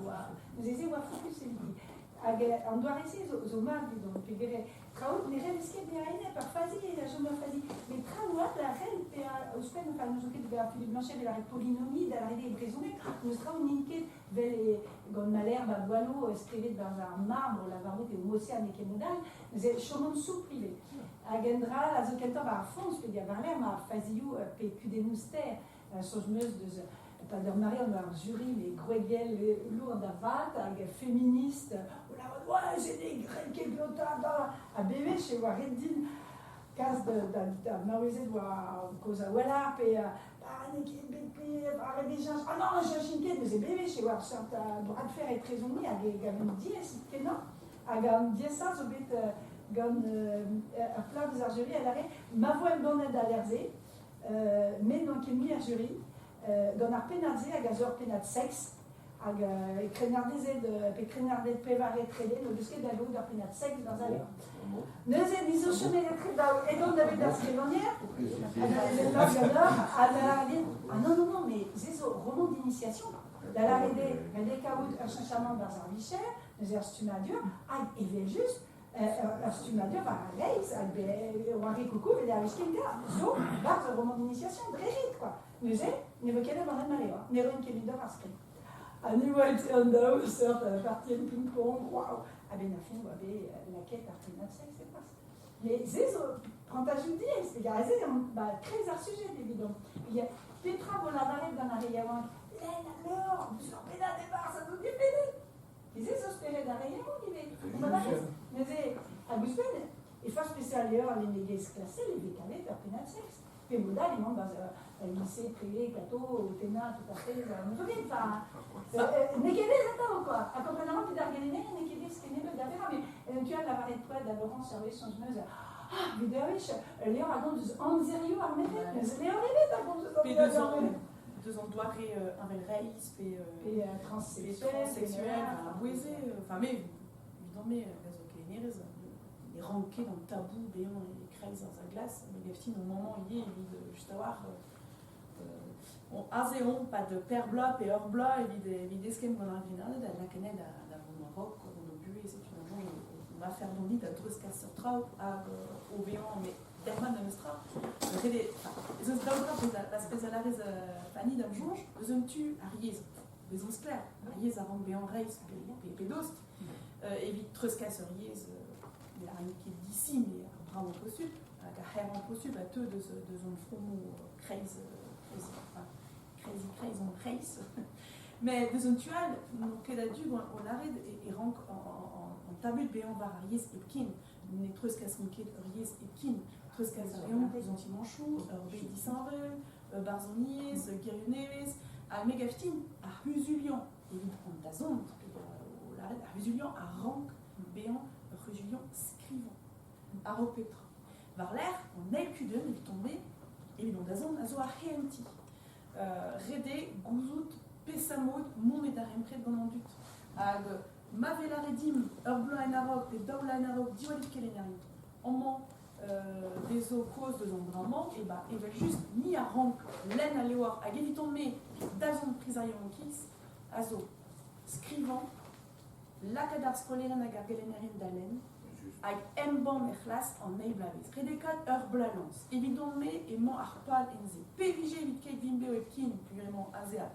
nous eze oa focus eldi. Hag an doare se zo mar didon figure, traout ne relesket be aine par fazi e a jomeur fazi, mais traouat la rel pe a ouspen, enfin, nous oket be a Philippe Blanchet de la polynomie, da la rede e brezonek, nous traout ninket vel e gant maler ba boalo skrivet dans un marbre, la varmot e omocean e kemodal, nous e chomon sou privé. Hag endra a zo kentor ar fons pe dia varler ma faziou pe kudenous ter, soz meus deus Pader Marion war jury, les Gruegel, lourd da vat, hag féministe, ouais, j'ai des grecs et blotta a bébé chez war reddin, kaz da maouezet war koza welar, pe neket bepe, ar ebejans, ah non, jachinket, deus e bébé chez war sort droit de fer et trésonnier, hag gaven dies, kenan, hag an diesa zo bet gant ar plav deus ar jury, a lare, ma voel bonnet a lerze, men non ket mi ar jury, gant ar penadze hag a zor penad sex, hag krenardezet pe krenardet pevaret trede, no deus ket da loud ar penad sex dans a leur. Neuze dizo chomet etret da edon davet da skrivanier, hag a lezet lor gador, hag a lardet, ah non, mais zezo roman d'initiation, da lardet, gade kaout ur chanchamant da ar vicher, neuze ar stumadur, hag evel just, ur stumadur war ar reiz, hag oare koukou vede ar viskenga, zo, bar roman d'initiation, drerit, quoi. Neuze, ne vo kelet banet maleva, ne roen ket vidor ar skrit. A ni oa ete an daou, sort partien ping-pong, waouh. A ben a fin oa be laket ar penad sex e pas. Mais zezo, prantajou diez, pe gareze, krez ar sujet, évidemment. Petra vo lavaret gant ar reiaouan, len a lor, bus ar penad e bar, sa do depede. E zezo speret ar reiaouan, ibe. Neuze, a buspen, e fa spesial lor le negez klase, le bekalet ar penad sex. Pe modal, ement dans lycée privé, plateau, Téna, tout à fait, nous oublions, enfin, nekedez attends, quoi. A comprenant plus d'argaléné, nekedez ce qui n'est pas d'affaire, mais tu as la varette poète d'Aberrance, service, changemeuse, ah, Viderisch, Léon a donc 11 zérieux à remettre, mais Léon est à donc 11 zérieux à remettre. deux endroits un reis et transsexuel, enfin mais évidemment mais les ranqués dans le tabou béant et créés dans la glace mais les au moment il est juste avoir on azéon pas de père blanc et hors blanc et ce qu'on a grenade dans la canette dans le Maroc on a bu et c'est une on va faire dans l'île de Truscasser Trau au béant mais derman de Mestra les autres la spécialise Fanny d'Amjonge les hommes tuent à Riez les hommes clairs Riez avant béant Reis et pédost évite Truscasser Riez il y a rien qui est d'ici mais bravo possible avec un hair possible à deux de zone fromo crazy mais des zones tuales donc qu'elle a dû on arrête et rentre en tabu de béant var Riez et Pkin les Truscasser Riez et Pkin Truscasser les anti-manchou Bédissanvel Barzoniez Guérioneves à Megaftin à Rusulian évidemment la zone à Rusulian à Rank béant Rusulian Scrivant à Ropetra var l'air en Elkuden il est tombé évidemment la zone à zo à Henti Rede Gouzout Pessamod Momedarem près de Gondandut à Mavela Redim Urblan en Arok et Daula en Arok Diwalit Kelenari en ment des eaux causes de l'embrament et bah il va juste ni à rank l'aine à l'éoir à Géviton mais d'azon prisarion kis azo scrivant la cadar scolaire à Gargelenerin d'Alen avec Mban Merlas en Neiblavis. Redekat Urblalance. Évidemment, et mon Arpal Enze. PVG, Vitkei, Vimbeo et Pkin, plus vraiment Azea.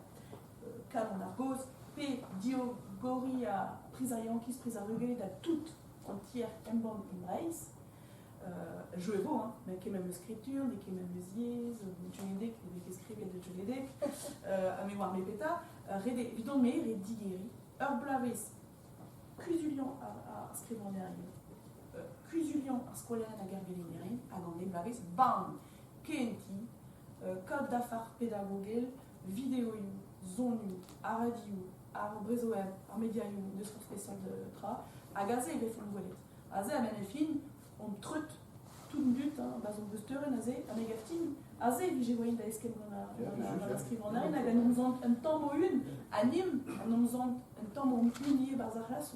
Calon Argos, P. Diogori à Prisariankis, Prisarugé, à toute entière Mban Imreis. Jouez beau, hein, mais qui est même l'écriture, qui est même les yeux, Junédek, qui écrivait de Junédek, à mémoire Mépéta, évidemment, Redigeri, Urblavis, Cusulian à scrivant derrière. Cusulian à scolaire à Gargelenerin, à Gandé-Blavis, BAM, Kenti, Code d'affaires pédagoguel, vidéo, zone, à radio, à Brezoem, à Mediaïou, de ce spécial de Tra, à Gazé et Befon Voilet. À Zé, à Menefin, on trute tout le but, bas on booster, à Zé, à Megaftin, à Zé, j'ai voyé d'Aesken dans la scrivanerin, à nous en un temps une, à Nîmes, à nous en un temps une, Barzachas,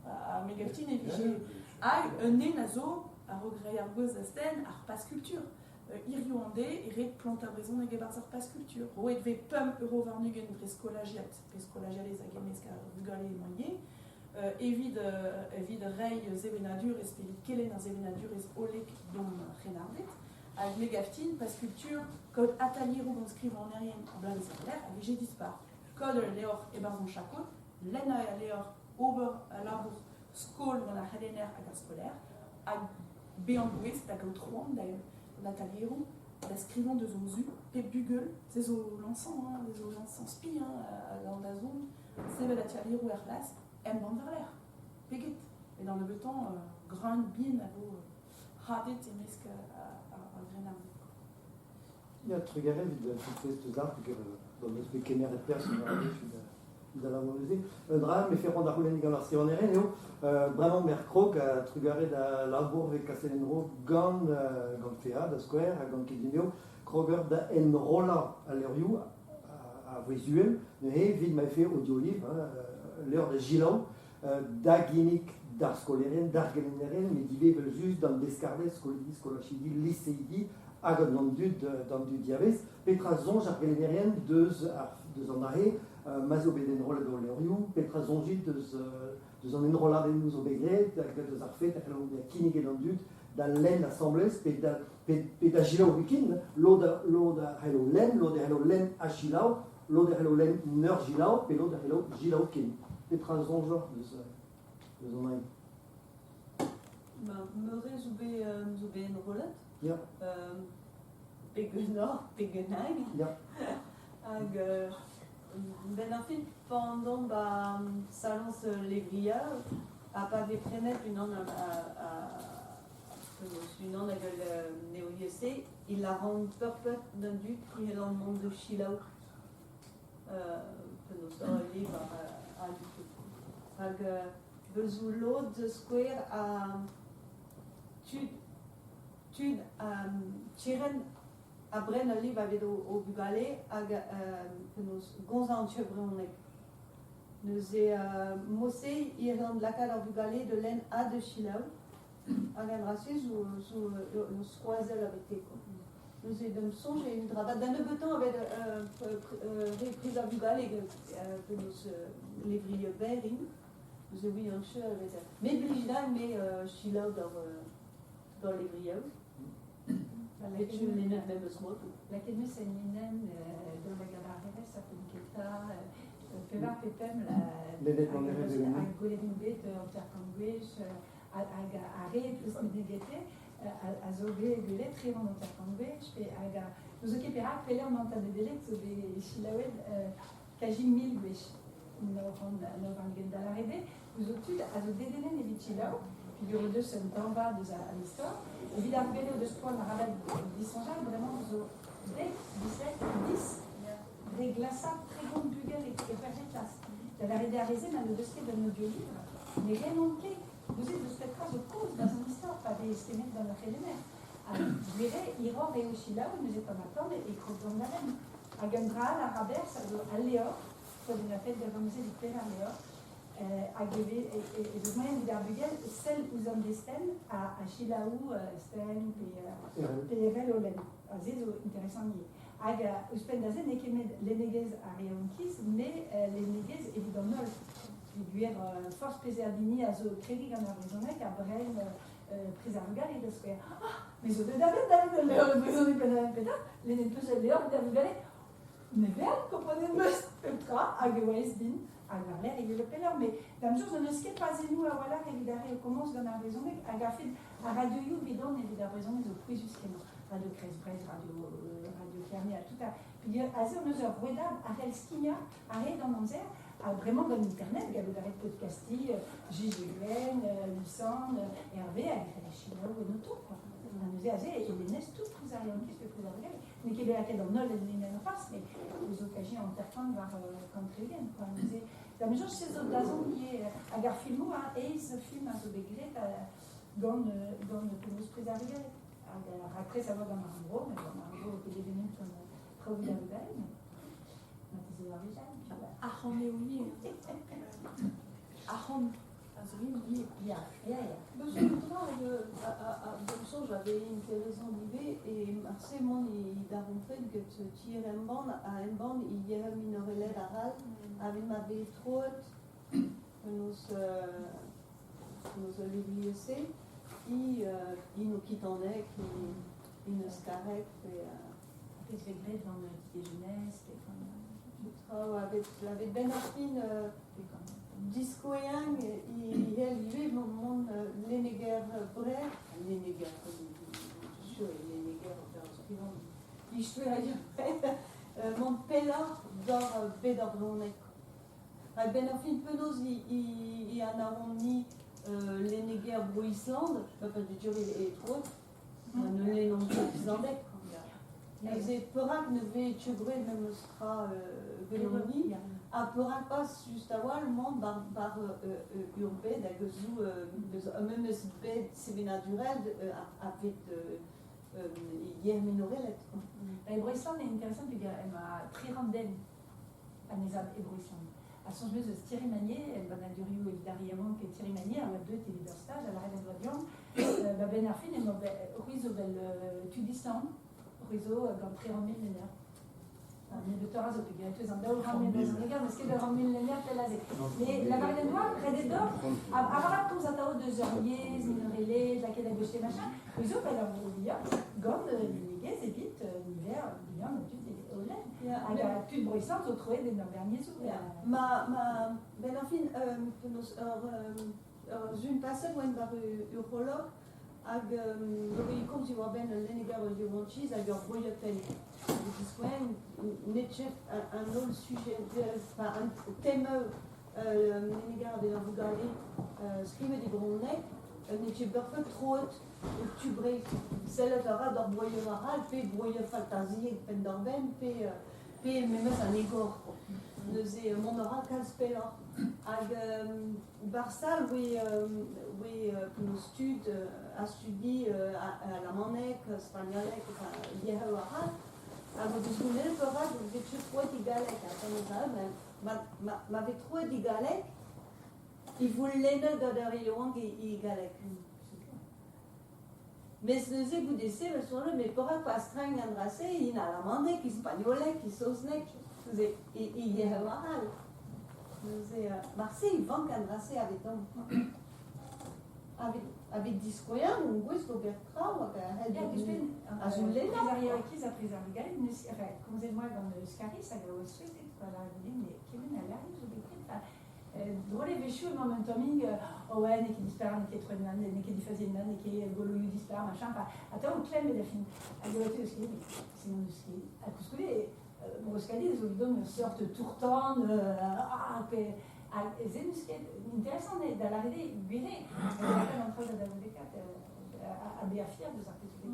à Megaftin, et j'ai. Un nazo à regret argos d'Asten à repas culture. Irioandé et red plantabrison et gebarzar pas culture. Roet ve pum eurovarnugen prescolagiat, prescolagiales à gemeska vugale moyen. Évid rei zevenadur et spélit kelen zevenadur et olek dom renardet. Avec megaftin, pas culture, code atelier ou inscrire en aérien en blanc des avec j'ai dispar. Code léor et barzon chacot, lena léor ober à labour. Skol dans la Hellener à scolaire, à Béamboué, c'est à Gautrouan d'ailleurs, Nathalie Héroux, la scrivant de Zonzu, Pep Bugel, c'est au l'encens, les au l'encens spi, dans la zone, c'est la Nathalie Héroux Erlas, M. Vanderler, Peguet. Et dans le temps, Grand Bien à vos Radet et Mesque à Grenade. Il y a un truc à rêve de cette arbre dans notre Kémer et Perse, dalla Monosé, drame, fait ronda Rouleni Gamarsi en Erenio, vraiment Mercroc, à Trugare da Labour, et Casselenro, Gand Fea, da Square, à Gand Kedinio, Kroger da Enrola à l'Eriou, à Visuel, et vide m'a fait audio-livre, l'heure de Gilau, d'Aginik, d'Arscoleren, d'Argeleneren, mais d'Ivé veulent juste dans Descartes, Scolidi, Scolachidi, Lycéidi, à dans du Diaves, Petra Zonge, Argeleneren, deux en arrêt, Mazo Bedenrola do Leriou, Petra Zongi, deux en enrola de nous au Begret, deux arfait, à Kinig et Landut, dans l'en assemblée, Peda Gilau Wikin, l'Oda Hello Len, l'Oda Hello Len à Gilau, l'Oda Hello Len Ner Gilau, et l'Oda Hello Gilau Kin. Petra Zonge de en arrêt. Meurez zoubé enrolat? Ja. Pegenag? Ja. Ben en fait, pendant Salons Lévria, à pas des prénettes, une an à néo-IEC, il la rend peur d'un duc qui est dans le monde de Chilau. Que nous sommes livres à l'UQP. Bezoulot de Square à Tud à Chiren Après, le livre avait au Bugale, nous gonzan chevronek. Nous avons mossé, il rend la cale au Bugale de l'en à de Chilau. Again racis nous croisons avec tes. Nous avons songé une travail. Dans le temps, avec reprise à Bugale, que nous livrions Bering. Nous avons eu un jeu avec ça. Mais Brigida, mais Chilau dans les brios. L'Académie Séninen de la Galerie, ça fait une quête. Pevar Pepem, la Golemubet, Intercambouche, à Ré, plus Médégété, à Zobé, Gulet, Trévan Intercambouche, et à nous occupera, Peller, Manta de Délec, Zobé, Chilaoued, Kajim Milbush, nous avons dans la Rédé, nous occupons à Zobé Délène et Vichilau. Figure de ce temps va de l'histoire. Évidemment, de ce point, la rabelle d'Issangeal, vraiment, dès 17, 10, des glaçats très grandes bugueurs et très classe. La vérité à raison, dans le dossier de nos deux livres, mais rien manqué. Vous êtes de cette phrase de cause dans une histoire, pas des estimés dans le Rélémère. Vous verrez, Iran et Oshila, où nous étions attendus et Croton la reine. À Gandra, la rabelle, à Léor, pour une appel de remisée du père à Léor. Et de moyen d'Arbugel, celle où on destin à Chilaou, Sten, PRL, Olen. C'est intéressant. Aga, Uspendazen, et qui met les négues à Rionkis, mais les négues, évidemment, qui lui force Pézerdini à ce crédit qu'on a raisonné, qu'à Brel, prise à Rugal, et de se faire mais au David, les négues, les ordres d'Arbugal, mais bien, comprenez-vous, ultra, Agawesdin. Alors là, il y a le pèlerin, mais la même chose, on ne sait pas, nous, à voilà, évidemment, on commence dans la raison, à Radio You, évidemment, évidemment, raison, mais au plus jusqu'à nous. Radio Cresbrez, Radio Fermi, à tout à. Puis, à ce nous avons regardé à Helskinia, à Red dans Manzer, vraiment dans l'Internet, il y avait des podcasts, GGN, Lucent, Hervé, avec la Chine, et nous tout, quoi. On nous a dit, et les NES, tout plus à Rionquis, que plus à Rionquis, mais qui est à quel dans Nol et les mêmes faces, mais les occasions interfans vers Cantrélien, quoi. La même chose, c'est autres liées à Garfilmo, et ce film a ce degré dans le Toulouse prise à Rionquis. Après, ça va dans Marambo, mais dans Marambo, il y a des minutes comme très bien de belle, mais c'est la région. Ahom, oui. Ahom. Je j'avais une raison d'idée et Marseille, moi, il a fait que tu tires un banc, à un banc, il y a une relève à râle, avec ma belle trotte, nous livrions aussi, il nous quitte en nec, il nous scarrec, et c'est vrai dans le petit jeunesse, avec Ben Affine, Disco Yang, il y a eu mon Lénéguer Bré, Lénéguer, il jouait mon Pella dans Bédorlonek. Ben Affine Penos, il en a mis Lénéguer Bro-Islande, parce que tu es trop, nous les noms islandais. C'est Perak ne veut tuer même sera Vélonie. À Perak passe juste avant le monde par Urbé, d'Agazou, même c'est naturel avec hier minorel. Et Bruxelles est intéressant parce qu'elle m'a très rendue à Nizam et Bruxelles. À son jeu de Thierry Magnier, elle va à Duriou et Dariamon que Thierry Magnier, elle a deux télévisages, elle a rien de l'avion. Ben Arfin et Ruizo del Tudistan. Réseau dans très rempli de lumière. Mais le Torah, c'est que tu es en dehors, mais regarde, ce qui est de rempli de lumière, c'est là. Mais la variété noire, près des d'or, avant la cause à Tao de Zorlier, Minorélé, laquelle a gauché, machin, réseau, elle a oublié, gomme, liguez, et vite, l'hiver, bien, tout est au lait. Alors, toute bruissante, au trouvé des derniers sous. Ben enfin, une personne ou une barre urologue, il compte sur l'énégaire de Ronchis, avec un projet un autre sujet, un thème, l'énégaire de Ronchis, scrive des grands nez, n'est pas fait trop haute, tu brilles. C'est le terrain d'orboyer varal, puis broyer fantasie, pendant ben, puis même un égor. neuze Montera kalspela. Hag Barsal, oui, nos stud, a studi alemanek, spagnolek, lieheu aral. Hag o deus gounet perak, vet troet igalek, ma vet troet igalek, i voul lenne gant ur ioank i galek. Mes neuze goudese, me soan me perak pa streng an drase, in alemanek, i spagnolek, i sosnek, i lieheu aral. Marseille, vank an drase avet an. Avet diskoyan, un gwez d'ober traoù hag a zoul lenne. Prezarioekiz a prezariogalet, komzet-moi gant Euskaris hag a oa souetet, la kemen a lari zo betret. Drole vechou emañ an tomig, ne ket dispar, ne ket troen nan, ne ket difazien nan, ne ket goloioù dispar, machin, atav o klem e da fin. Hag a oa te eusket, sinon eusket. Ha kousket, Euskadi, zo vidon ur sort tourtan, zen eusket, interesant, da la rede, gwere, an traoù da vodekat, a be a fier deus ar petu.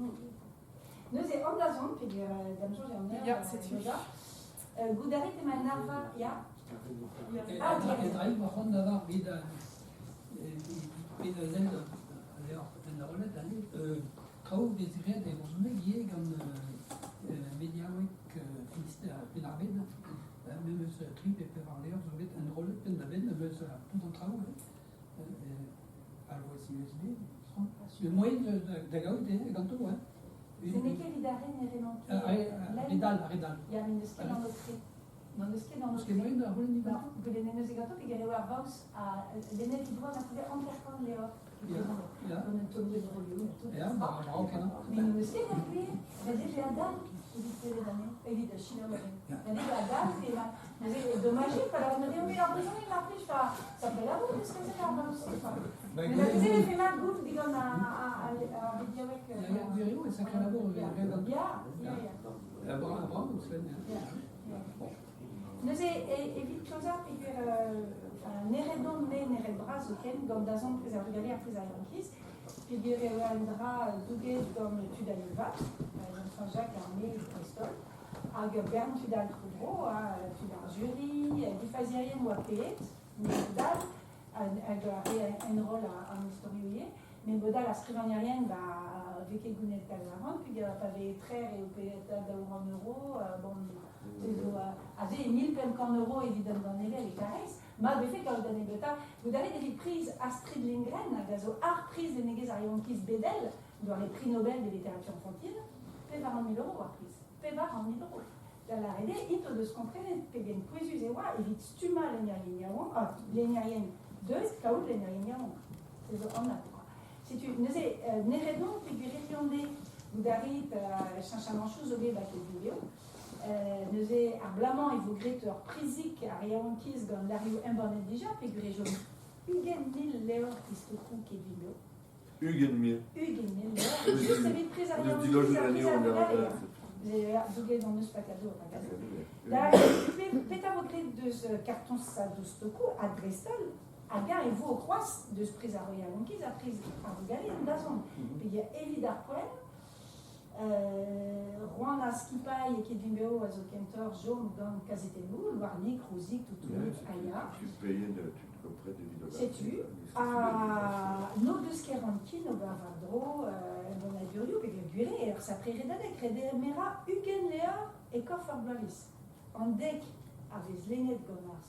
Neus e an da zon, peg damjoj e an eur, goudaret ema narva, ya. Edraïk waxon da var beda zel den da rolet ale traoù bezret e brzonek ie gant mediaouek Finistère penarbed, même eus trip e pevar levr zo bet en rolet pen da ben eus tout an traoù alvoez USB. Le moyen da gaout ganto, Se neke vidare nere manke. Redal. Ya min eus ket an okre. Non eus ket an okre. Eus ket moyen da rolet ni ganto? Goude neus e ganto, pe gare war vaus a lenne vidroa na poude anterkan levr. On en tombe de rolio. Ja, da kenan. Min eus ket ar gwe, bezet e adal. Evit a china mare. Nade a dal, e dommage, alors on a dit, oui, la prison, il m'a pris, ça fait la boue, est-ce que c'est la boue? Mais la prison, il fait mal bouffe, digant, à Bidiawek. Guerrero, et sacré labor, Ya. Bravo, Sven. Neuze, evit kloza, pegur, neredon me nered braz oken, gant dazon prezervugale ar prezervankiz, pegur e oa an dra douget gant tudal vat, Jean-Jacques Armé et Bristol, hag bern tudal troubro, tudal jury, difazierien oa peet, nebodal, hag en rol an historioie, men bodal a skrivaniarien veke gounet kalvaran, puis pave trer e o peet da our an euro, bon, aze 1000 euro evident d'an evel e karez, ma befe kaout d'an ebeta, goudaret evit priz Astrid Lindgren, hag a zo ar priz de negez ar ioankiz bedel, doar les prix Nobel de littérature infantile, pevar an 1000 euro ar priz. Pevar an 1000 euro. Da la rede, ito deus komprenet, pegen pouezus e oa, evit stuma lenierien yaouan, lenierien deus, kaout lenierien yaouan. Se zo an ap. Si tu neuze, neredon, peguret yonde, goudarit, chanchamanchou, zoge baket video, neuze ar blaman e vo gret ur prizik ar yaouankiz gant lario embornet dija, peguret jom ugen 1000 levr istokou ket video. Ugen 1000. Ugen 1000 levr. Just evit priz ar yaouankiz ar priz ar goudaret. Zoget an eus pakado. Da, peta vo gret deus kartons sa dostokou a Bristol, hag e vo o c'hoaz deus priz ar yaouankiz ar priz ar goudaret an dazon. Pe evit ar poen, Rouen a skipaille ket vimeo a zo kentor jom gant kazetennou, warnik, rozik, toutouk, aya. Tu payes, tu comprends des vidéos. Sais-tu, a no deus ket rankin o bavadro, bon a guriou, pe gure, ur sa preredadek, rede mera ugen lea e kof ar blavis. An dek a vez lennet gant ar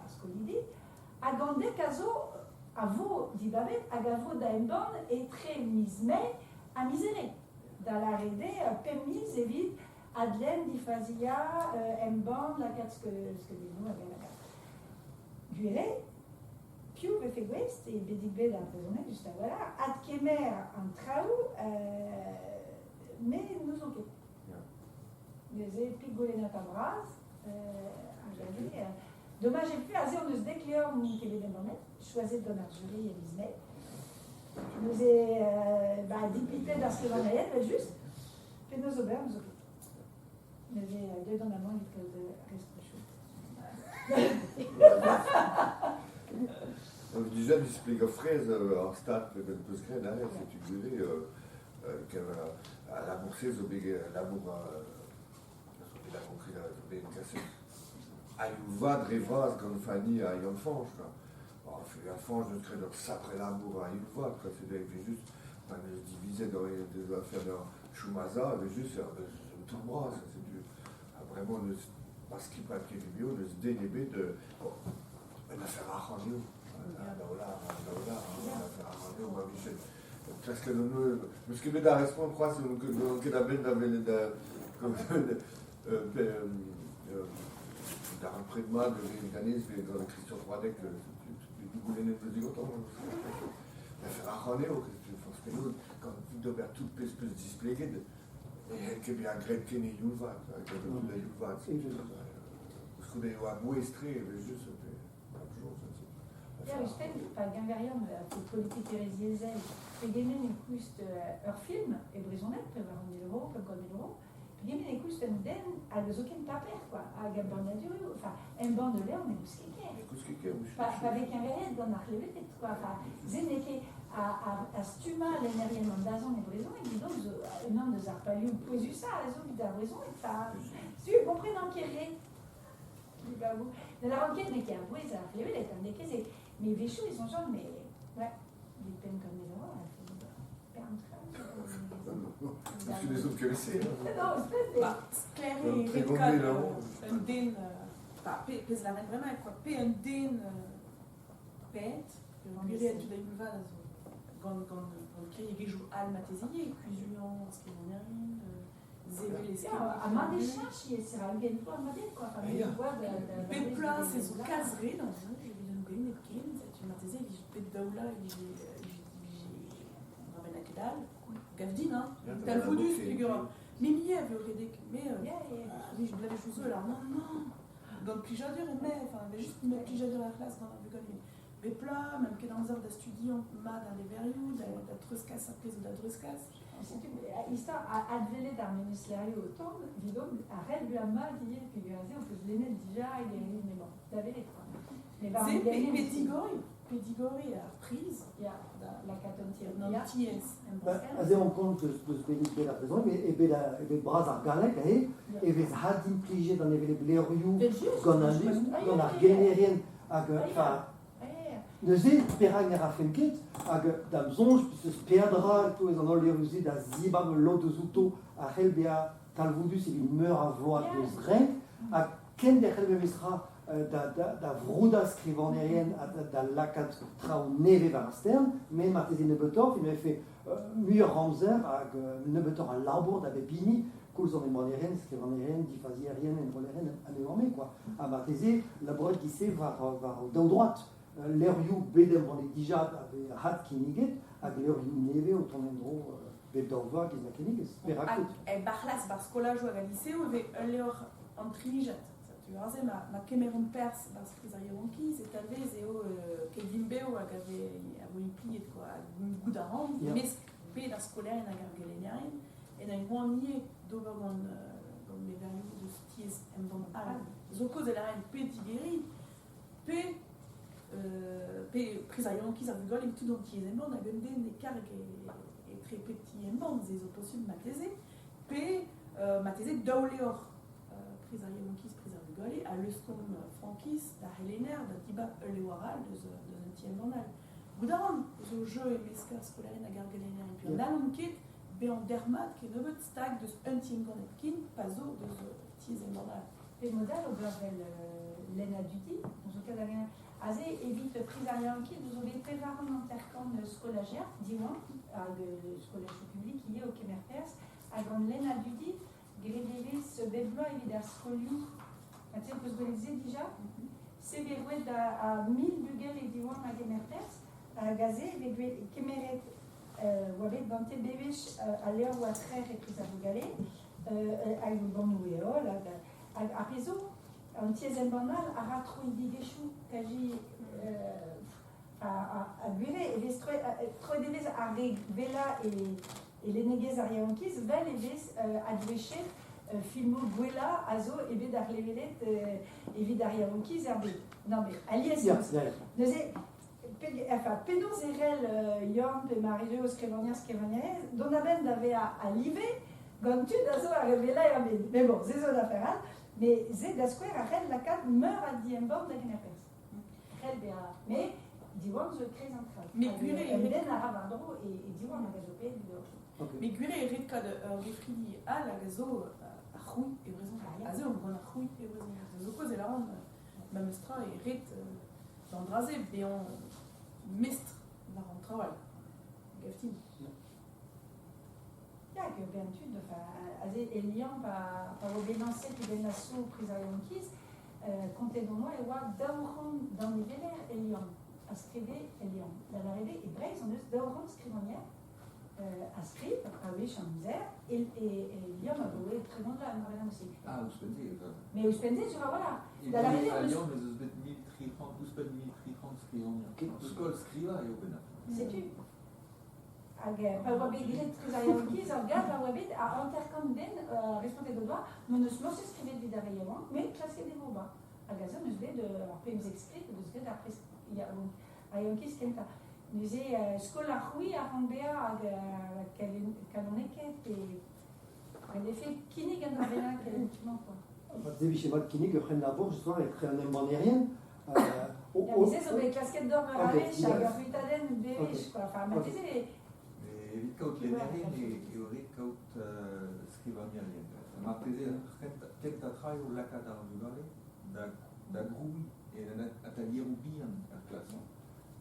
skolidi, hag an dek a zo a vo dibabet, hag a vo da emborn e tre mizmei a misere. Da la rede, pemiz evit adlen difazia emborn la kat skedenu a la kat. Gure, piou vefe gwest e bedik bet a prezonet just a voilà, ad kemer an traoù, me nous on ket. Neuze pik golenat a braz, dommage e pu a ze on eus dek leor ni kevet embornet, choiset gant ar jury e mizmei. Nous dipité d'ar skrivanaet, just, pe nous ober, nous ober. Nous deux dans la main, il faut de reste chaud. Je disais, je explique fraise en stade, peut se derrière, si tu dirais, à la bourse, l'amour, il a compris la cassette. Ayuva, Drevras, Ganfani, à Yanfange. Yanfange, je crée leur sapré l'amour à Ayuva. C'est juste, on se divisait dans les affaires de Shumaza, mais juste, tout le bras. C'est du. Vraiment, parce qu'il peut être vidéo, de se dénéber de. Une affaire à Ranio. Parce que nous, ce que nous avons crois, c'est que nous avons près de moi, de mécanisme, dans le Christian Troidec, du gouvernement de Zigoton. L'affaire à Ranio, parce que nous, quand nous devons tout peut displayer, et que bien grec qui n'est Yuvat, avec le Yuvat, parce qu'on est à Bouestré, juste. Ja, ich finde, bei Gangarian, die Politik Ezel, wir gehen in Kust Film, et Brisonet, warum die Euro, comme l'Euro, wir gehen in Kust den, à le aucun papier, quoi, à Gabonaduru, enfin, un banc de l'air, on est Kuskiké. Pas avec un verre dans la clé, quoi, enfin, Zénéké, à Stuma, l'énergie d'Azon et Brison, et donc, un nom de Zarpaliou, poésu ça, à Zon, d'Abrison, et ça, tu comprends dans quel est. De la renquête, mais qui a avoué, ça a fait, elle est un décaissé. Mais les choux, ils sont genre, mais ouais, des peines comme les autres, Parce que les autres connaissaient. Non, c'est clair, un din, pes la vraiment, quoi, pe un din pet, le gris du Daïva, quand il joue al matésilier, cuisinion, ce qui est Zévé les à ma décharge, c'est un gain pour ma dé, quoi. Pe plat, c'est son caserie, dans le jeu, tu m'as dit, je peux te daoula, je ramène à Kedal, Gavdin, hein, t'as le voodoo, figure. Mimi, elle veut aider, mais je l'avais choisi là, non, dans le plijadur, mais, enfin, juste mettre plijadur à la classe dans la végonie. Mais plat, même que dans les heures d'étudiant, ma dans les verriou, dans truskas, à prise ou d'adruskas. Histoire à adveler d'un ministère autant, disons, à Rennes, lui a mal dit, puis il a dit, on peut se l'aimer déjà, il est mais bon, d'avait les trois. C'est Pédigori a prise, la catontière, dans le TS. אז on compte de la raison, et bras argalek, et les hadin pligé dans les blériou, qu'on a généré, enfin, nous sommes perang à Fenket, avec des zonges, puis se perdra, tous les ans, les rusés, des zibam, l'autre zouto, à Helbea, Talvoudus, il meurt à voix de Zren, à Ken de Helbemestra, da vrouda scrivanérienne, da lacat trau neve vers stern, mais Martési Nebetor, il m'a fait Muir Ramser, avec Nebetor à l'arbour d'Abepini, cool en émanérienne, scrivanérienne, diffasiérienne, enrolérienne, à m'énormer, quoi. À Martési, la brotte qui s'est vers droite. L'Eriou bedem on est déjà avec hat qui niget, avec l'Eriou neve au ton endroit bedova qui n'a qu'une spérakut. Et barlas parce que là joue à lycée où avec l'heure en trijet. Tu vois c'est ma Cameroun perse parce que ça y est on qui c'est calvé c'est au Kevin Beo avait une plié quoi un goût d'arrond mais p dans scolaire il a gardé les niais et dans un grand nier d'overgon comme les verres de sties en bon al. Zoko de la reine petit guéri p prise à Yankee, ça rigole, et tout dans le pied, on a gagné des cargues et très petits et bons, des oppositions matézé, puis matézé d'Auléor, prise à Yankee, prise à rigole, à l'Eustom Frankis, à Hélénaire, à Tiba, Euléoral, de un tiers monal. Goudaron, au jeu et mesca scolaire, à Gargalénaire, et puis on a l'enquête, en dermat, qui est de votre stag de un tiers gonetkin, pas au de tiers et monal. Et modèle au Gravel, l'ENA Duty, dans ce cas d'ailleurs. Azé évite prise à Yankee, vous avez très rarement intercom scolaire, dis-moi, le scolaire public qui est au Khmer perse, à l'ENA Duty, Grédévis, Béblois et Vidarscoliou, tu sais, vous le disiez déjà, c'est verroué à 1000 bugel et diwan à Khmer perse, à Gazé, les Khmeret, ou avec Banté Bévish, à l'air ou à Trère et prise à Bougalé, à une bonne ouéole, à réseau. Un tiers banal a ratroïdi des choux qu'agit à burer et les trois des à vela et les négués à Yankis vel et les à dvécher filmo buela azo et bédar les velet et vidar Yankis herbé non mais alias enfin pédozérel yom et marie scrivanière dont la bande avait à liver quand tu d'azo à vela mais bon c'est ça l'affaire Mais c'est la square à Rennes, la 4 meurt à Diembord de Gnapes. Mais Diwan se crée central. Mais Gure et Ren à Ravandro et Diwan à Gazopé. Mais Gure et Redka de Gefridi à la Gazo à Rouy et Bréson. À Zé, on prend à Rouy et Bréson. Zoko, c'est la ronde. Mamestra et Red dans Drazé, et on mestre la ronde travail. Gaftine. Ja, que Bentud, enfin, Elian, par obéissance, puis des nations prises à Yonkis, comptez dans moi et voir Dauron dans les Vélères, Elian, à scriver Elian. Dans l'arrivée, et Braise, on est Dauron, scrivanière, à scrire, à Wéchamzer, et Elian a joué très bon là, Marianne aussi. Ah, Ouspendé. Mais Ouspendé, tu vois, voilà. Dans l'arrivée, on est Ousbet 1030, Ouspend 1030 scrivanière. Skol scriva et Opena. Sais-tu? Par Wabé, très à Yonkis, en garde, par Wabé, à Intercom Ben, responsable de droit, nous ne sommes pas scrivés de Vidariéwan, mais classé des Vauban. À Gaza, nous devons, après, nous explique, nous devons, après, il y a à Yonkis, Kenta. Nous avons Scolaroui à Rambéa, à Canoneket, et en effet, qui n'est qu'un Ravena, effectivement, quoi. Vous avez chez moi qui n'est que prennent la bourse, justement, avec un émbonérien. C'est sur des casquettes d'or à Rich, à Garfuitaden, Bévich, quoi. Enfin, mais tu sais, Evit kaut lenerien e oret kaut skrivaniarien. Marteze kent a trai o lakad ar vugale da groui e atalierou bihan ar klasan.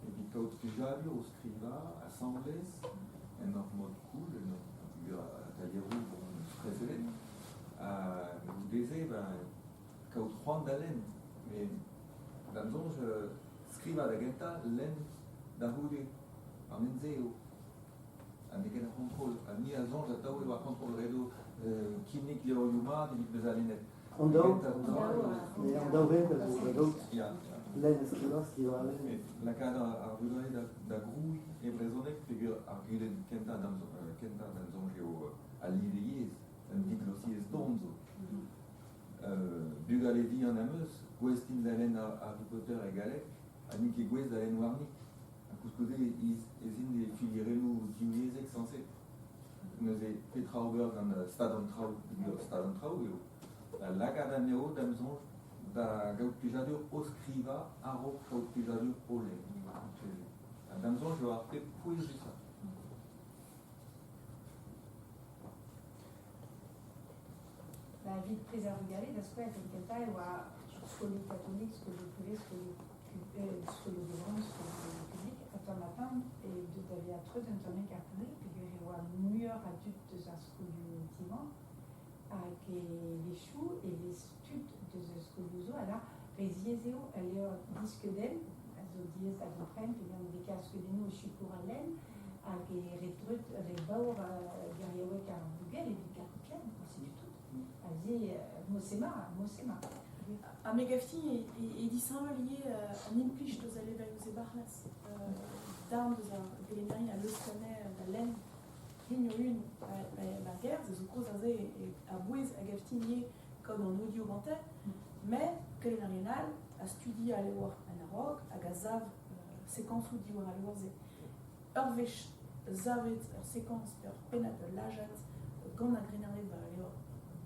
Evit kaut pujabio o skriva assemblez en ar mod cool, en atalierou streselet. Deze kaut c'hoant da len, mais d'amzonj skriva da genta len da houde ar menzeo. Avec un contrôle, ni à zonge, à taoué, ou à contrôle rédo, kinik leo yuma, dinik bezalinet. Andau, mais andau ben, len skriva len. La cadre a rugane da groui et brezonek, figure a gulen kenta dan zonge à l'idéiez, un dit glossiez donzo. Bugalevi en ameus, gwestin d'alen à Harry Potter et Galek, anik et gwes d'alen warnik. Parce que ezin des filirenu diuezek censé. Nous avons Petra Auberg dans Stadon Trau, la Cadameo d'Amzon, da Gaut Pijadur au Scriva, Aro Gaut Pijadur au lait. D'Amzon, je vais appeler Pouille ça. La vie de préserver, parce que quelqu'un est ou folie catholique, ce que je pouvais, ce que le gouvernement, ce que le public, à matin, et de t'avoir à trop d'entonner catholique, puis que je vois mieux à tout de sa scolie ultimement, avec les choux et les studs de sa scolioso, alors, les yézéo, elle est disque d'elle, elles ont dit, ça comprenne, puis il y a des casques de nous, je suis pour Alain, avec les rétrutes, les baurs, derrière eux, car Google, et puis Carpien, c'est du tout. Elle dit, Mossema. A Megafti e disant lié à Nimplich dos Alevaïos et Barnas, d'armes de Vélénari à l'Ostanet, à l'Aisne, ligne 1 à Barguerre, des Ocros et à Bouez, à Gafti, comme en audio bantais, mais Vélénarinal a studié à l'Ewar à Narok, à Gazav, séquence ou d'Iwar à l'Ewar, Urvech, Zavet, séquence, Penat, Lajat, Gand à Grénaré, à l'Ewar,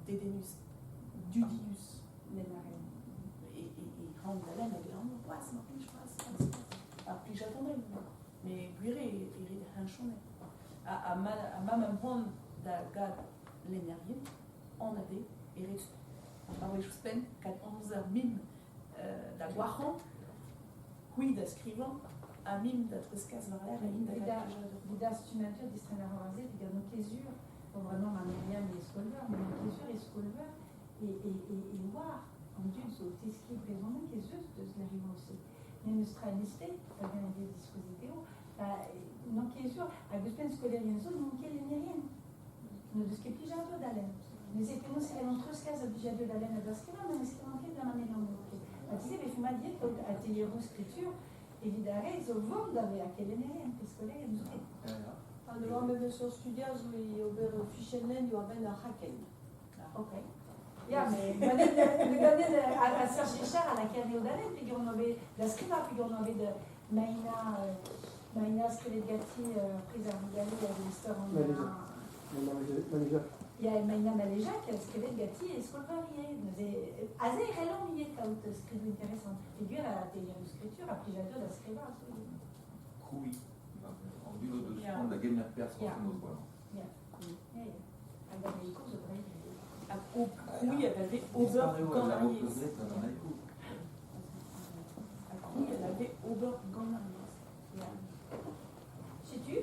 Dédénus, Dudius, Lénaré. Et rendre la laine, elle est en ouais, c'est marqué, je pense. Puis j'attendais, mais Guiré est un chonnet. À ma même point de gars l'énergie, on a des hérits. Alors, je spends 11h mime d'aguaron, oui, d'escrivant, à mime d'atrescas vers l'air, et Vidas, tu m'as dit, distraire à raser, puis il y a nos clésures, vraiment ma Myriam et Scolver, mais nos clésures et Scolver, et voir. En Dieu, so tiski présumé que juste de la rive mais nous stranisté, ça vient de dispositivo, non qui est sûr, à Guspen Scolerienzo, non qui est rien. Nous de ce qui est plus jadot d'Alain. Mais c'est que nous, c'est les montreuses cases du jadot d'Alain à Dasquema, mais c'est manqué de la manière dont nous. Tu sais, mais je m'ai dit qu'à Télérou Scripture, évidemment, ils ont vendu avec quelle rien, parce que là, ils nous allora, même sur studios, il y a Fischelen, il y a Ben Haken. Ok. Ja, mais regardez à Serge Cher, à la Carrière d'Alain, puis on avait la Scriva, puis on avait de Maïna Skelegati, prise à Rigali, à l'histoire en Ja, mijn naam is Jacques, scrivet Gatti e scolvarie. Aze relon miet kaut scrivo interessant. Figure a te scrittura applicateur da scriva. Cui. En duo de son la gamer pers Ja. nos voilà. Ja. Ja, ja. Agora i cose breve. A Crouy, elle avait Obergangeriers. À Crouy, elle avait Obergangeriers. Ja. Sais-tu?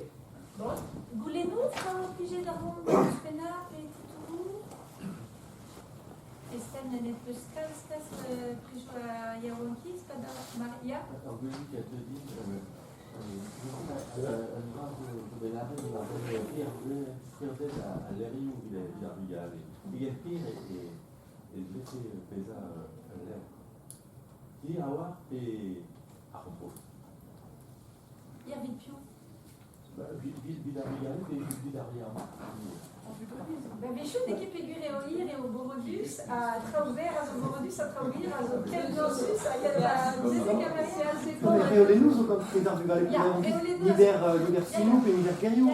Bon. Goulez-nous, frère obligé d'arrond spénard et tout. Estelle n'est plus stas pris à Yawankis, pas dans Maria. Alors, je dis qu'elle te dit, un grand de Benaré, il m'appelle Pierre à l'Ériou, il a regardé. Il est pire et je sais, Pesa, l'air. Il dit, Awa, et à repos. Il y avait Pio. Bechou d'équipe figurée au IR et au Borodus, à Traubert, à Borodus, à Traubir, à Kelnosus, à Mais Réolé-nous, sont comme les arts du Val, l'hiver Sinou et l'hiver Caillou.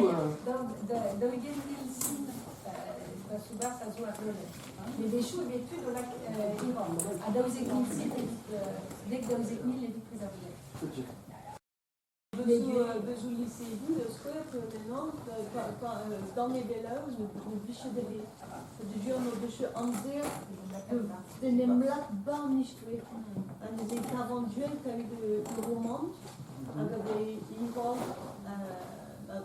Dans le Guézil, la Soubar, ça joue à Réolé. Mais Bechou est vécu dans la Iran. À Daouzekmil, dès que Daouzekmil est plus arrivé. Bezou lycée-vous, le square, maintenant, dans les vélos, le biche de vie. De dire, nos biche anzer, de nemlat bar nicht weg. Un des étaventuels qui a eu de roman, avec Iran,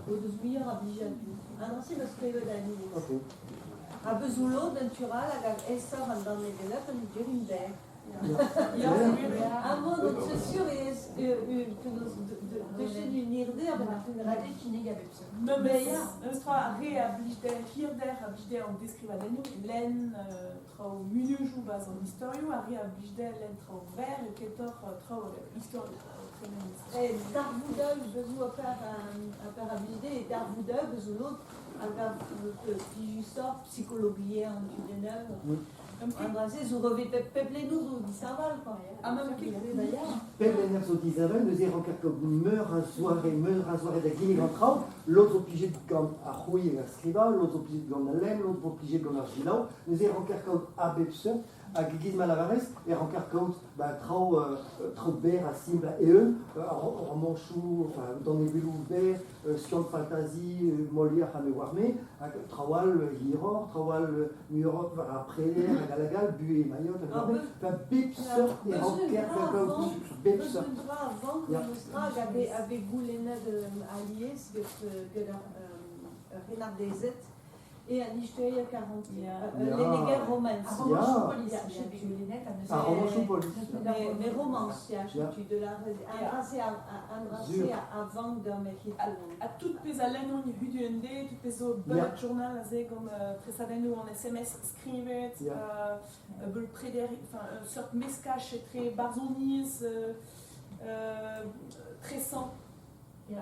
au Dezouir, à Bijadu. Un ancien de square d'année. À Bezoulo, d'Antural, avec Essor, dans les vélos, on dit une berg. Un mot de sûr et de chez l'unirde, on a fait une radio qui n'est pas ça. Mais il y a réhabilité, hirder, habité en descrivadenu, len, trop minujou bas en historio, a réhabilité len trop vert, et ketor trop histoire. Et d'Arvouda, je veux faire habilité, et D'Arvouda, je veux l'autre, avec le psychologie en du neuf. André, vous repeuplez-nous d'Israël, quoi. Ah, même qui Peuplez-nous d'Israël, nous avons quelques meurent à soirée de Guinée Grand l'autre obligé de gagner à Rouy et à Scriva, l'autre obligé de gagner à Lem, l'autre obligé de gagner à Gilau, nous avons quelques à Bepse, à Guiguis Malavares, et en quelques trop bert à Simba et eux, en Manchou, dans les villes ouvertes, Sion Fantasy, Molière à Mewarmé, à Trawal, Hiror, Trawal, Murok, après l'air, à Galagal, Bu et Mayotte, Bepse et en quelques Bepse. Avant que le Strag avait Goulena de Aliès, que Renard des Ettes, et à Nichteuil 40. Les négats romances. À Romanchoupolis. Mais romances, il y a de la avant de mettre à toutes les allen on y a eu du toutes les autres bullet journal comme précédemment en SMS scrivet bul prédéri enfin sorte mescache très barzonis très sans il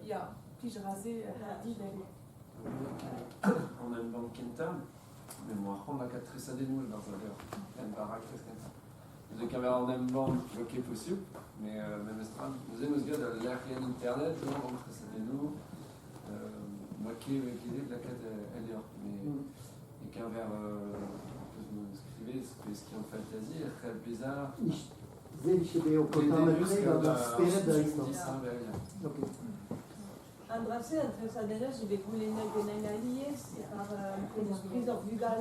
y a puis je rasé dit on a une banque Kenta, mais moi, on a 4 très de nous dans un verre. Un baraque, très comme ça. Nous avons caméra en même banque, le qui est possible, mais même estrade. Nous avons aussi de l'air internet, nous avons très de nous. Moi qui ai l'idée de la quête ailleurs, mais et qu'un verre, nous écrivez, ce qui est en fantasy, très bizarre. Zéliché au cotamètre dans la spirit de l'histoire. Andrasé, entre sa dernière, je vais vous les alliés par une prise en vulgaire.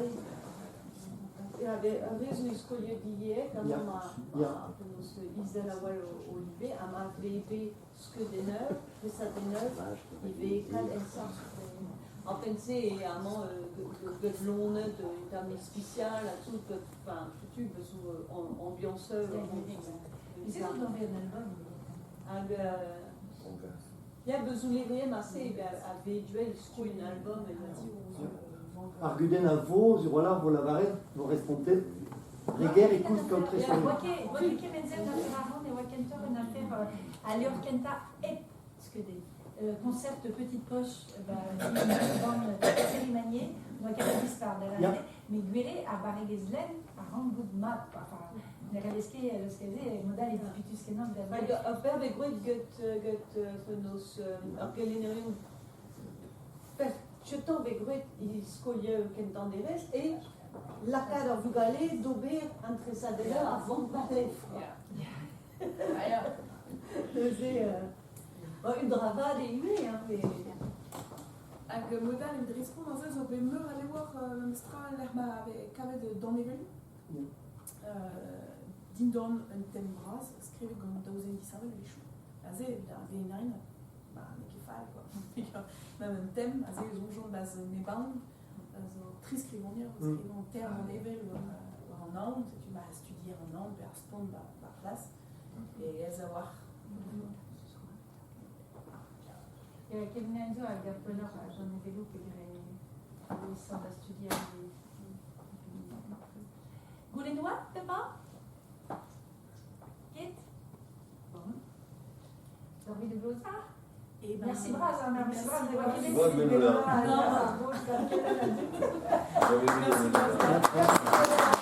Il y avait un réseau scolaire d'hier, quand on a Isabelle Olivier, on a fait ce que des neufs, et ça des neufs, il y avait 4 essences. En pensée, il y a un moment de l'onde, d'un spécial, à tout, enfin, tu veux, sous ambianceur. Mais c'est quand on fait un album. Il y a besoin de rien assez avec Duel, c'est un album. Arguden à vos, voilà, vous la varez, vous répondez. Rigueur et coûte contre les choses. Moi qui menzel dans le marron et Wakenter une affaire à l'Orkenta et ce que des concept de petite poche dans cérémonier, moi qui a disparu de la mais Guéré à Barigezlen à Ramboud Map, enfin. Le Radesky, le Skazé, modèle et Pitus Kenan. Après, avec quoi get nos orgalinarium je tombe et il scolie qu'entenderes et la cara vugale dober entre sa de là avant de parler. C'est une dravade et une, hein, mais. Hag modal en respond dans ez o be meur aller voir stra l'erma avec kavet dans Evel. Dindon un thème bras, skrive gant daouzen disavel les choux. Azé, la vénarine, bah, mais qui faille quoi. Même un thème, azé, les ongeons bas mes bandes, très scrivonière, scrivant terme en Evel en Nantes, tu m'as étudié en Nantes, vers Spond, par place, et elles avoir. Che venendo al Gappello a Jean Vélo per dire sono da studiare. Goulenois, t'es pas? Kit? Bon. T'as envie de glosa? Merci Bras, merci Bras de voir qu'il Bonne est. Merci.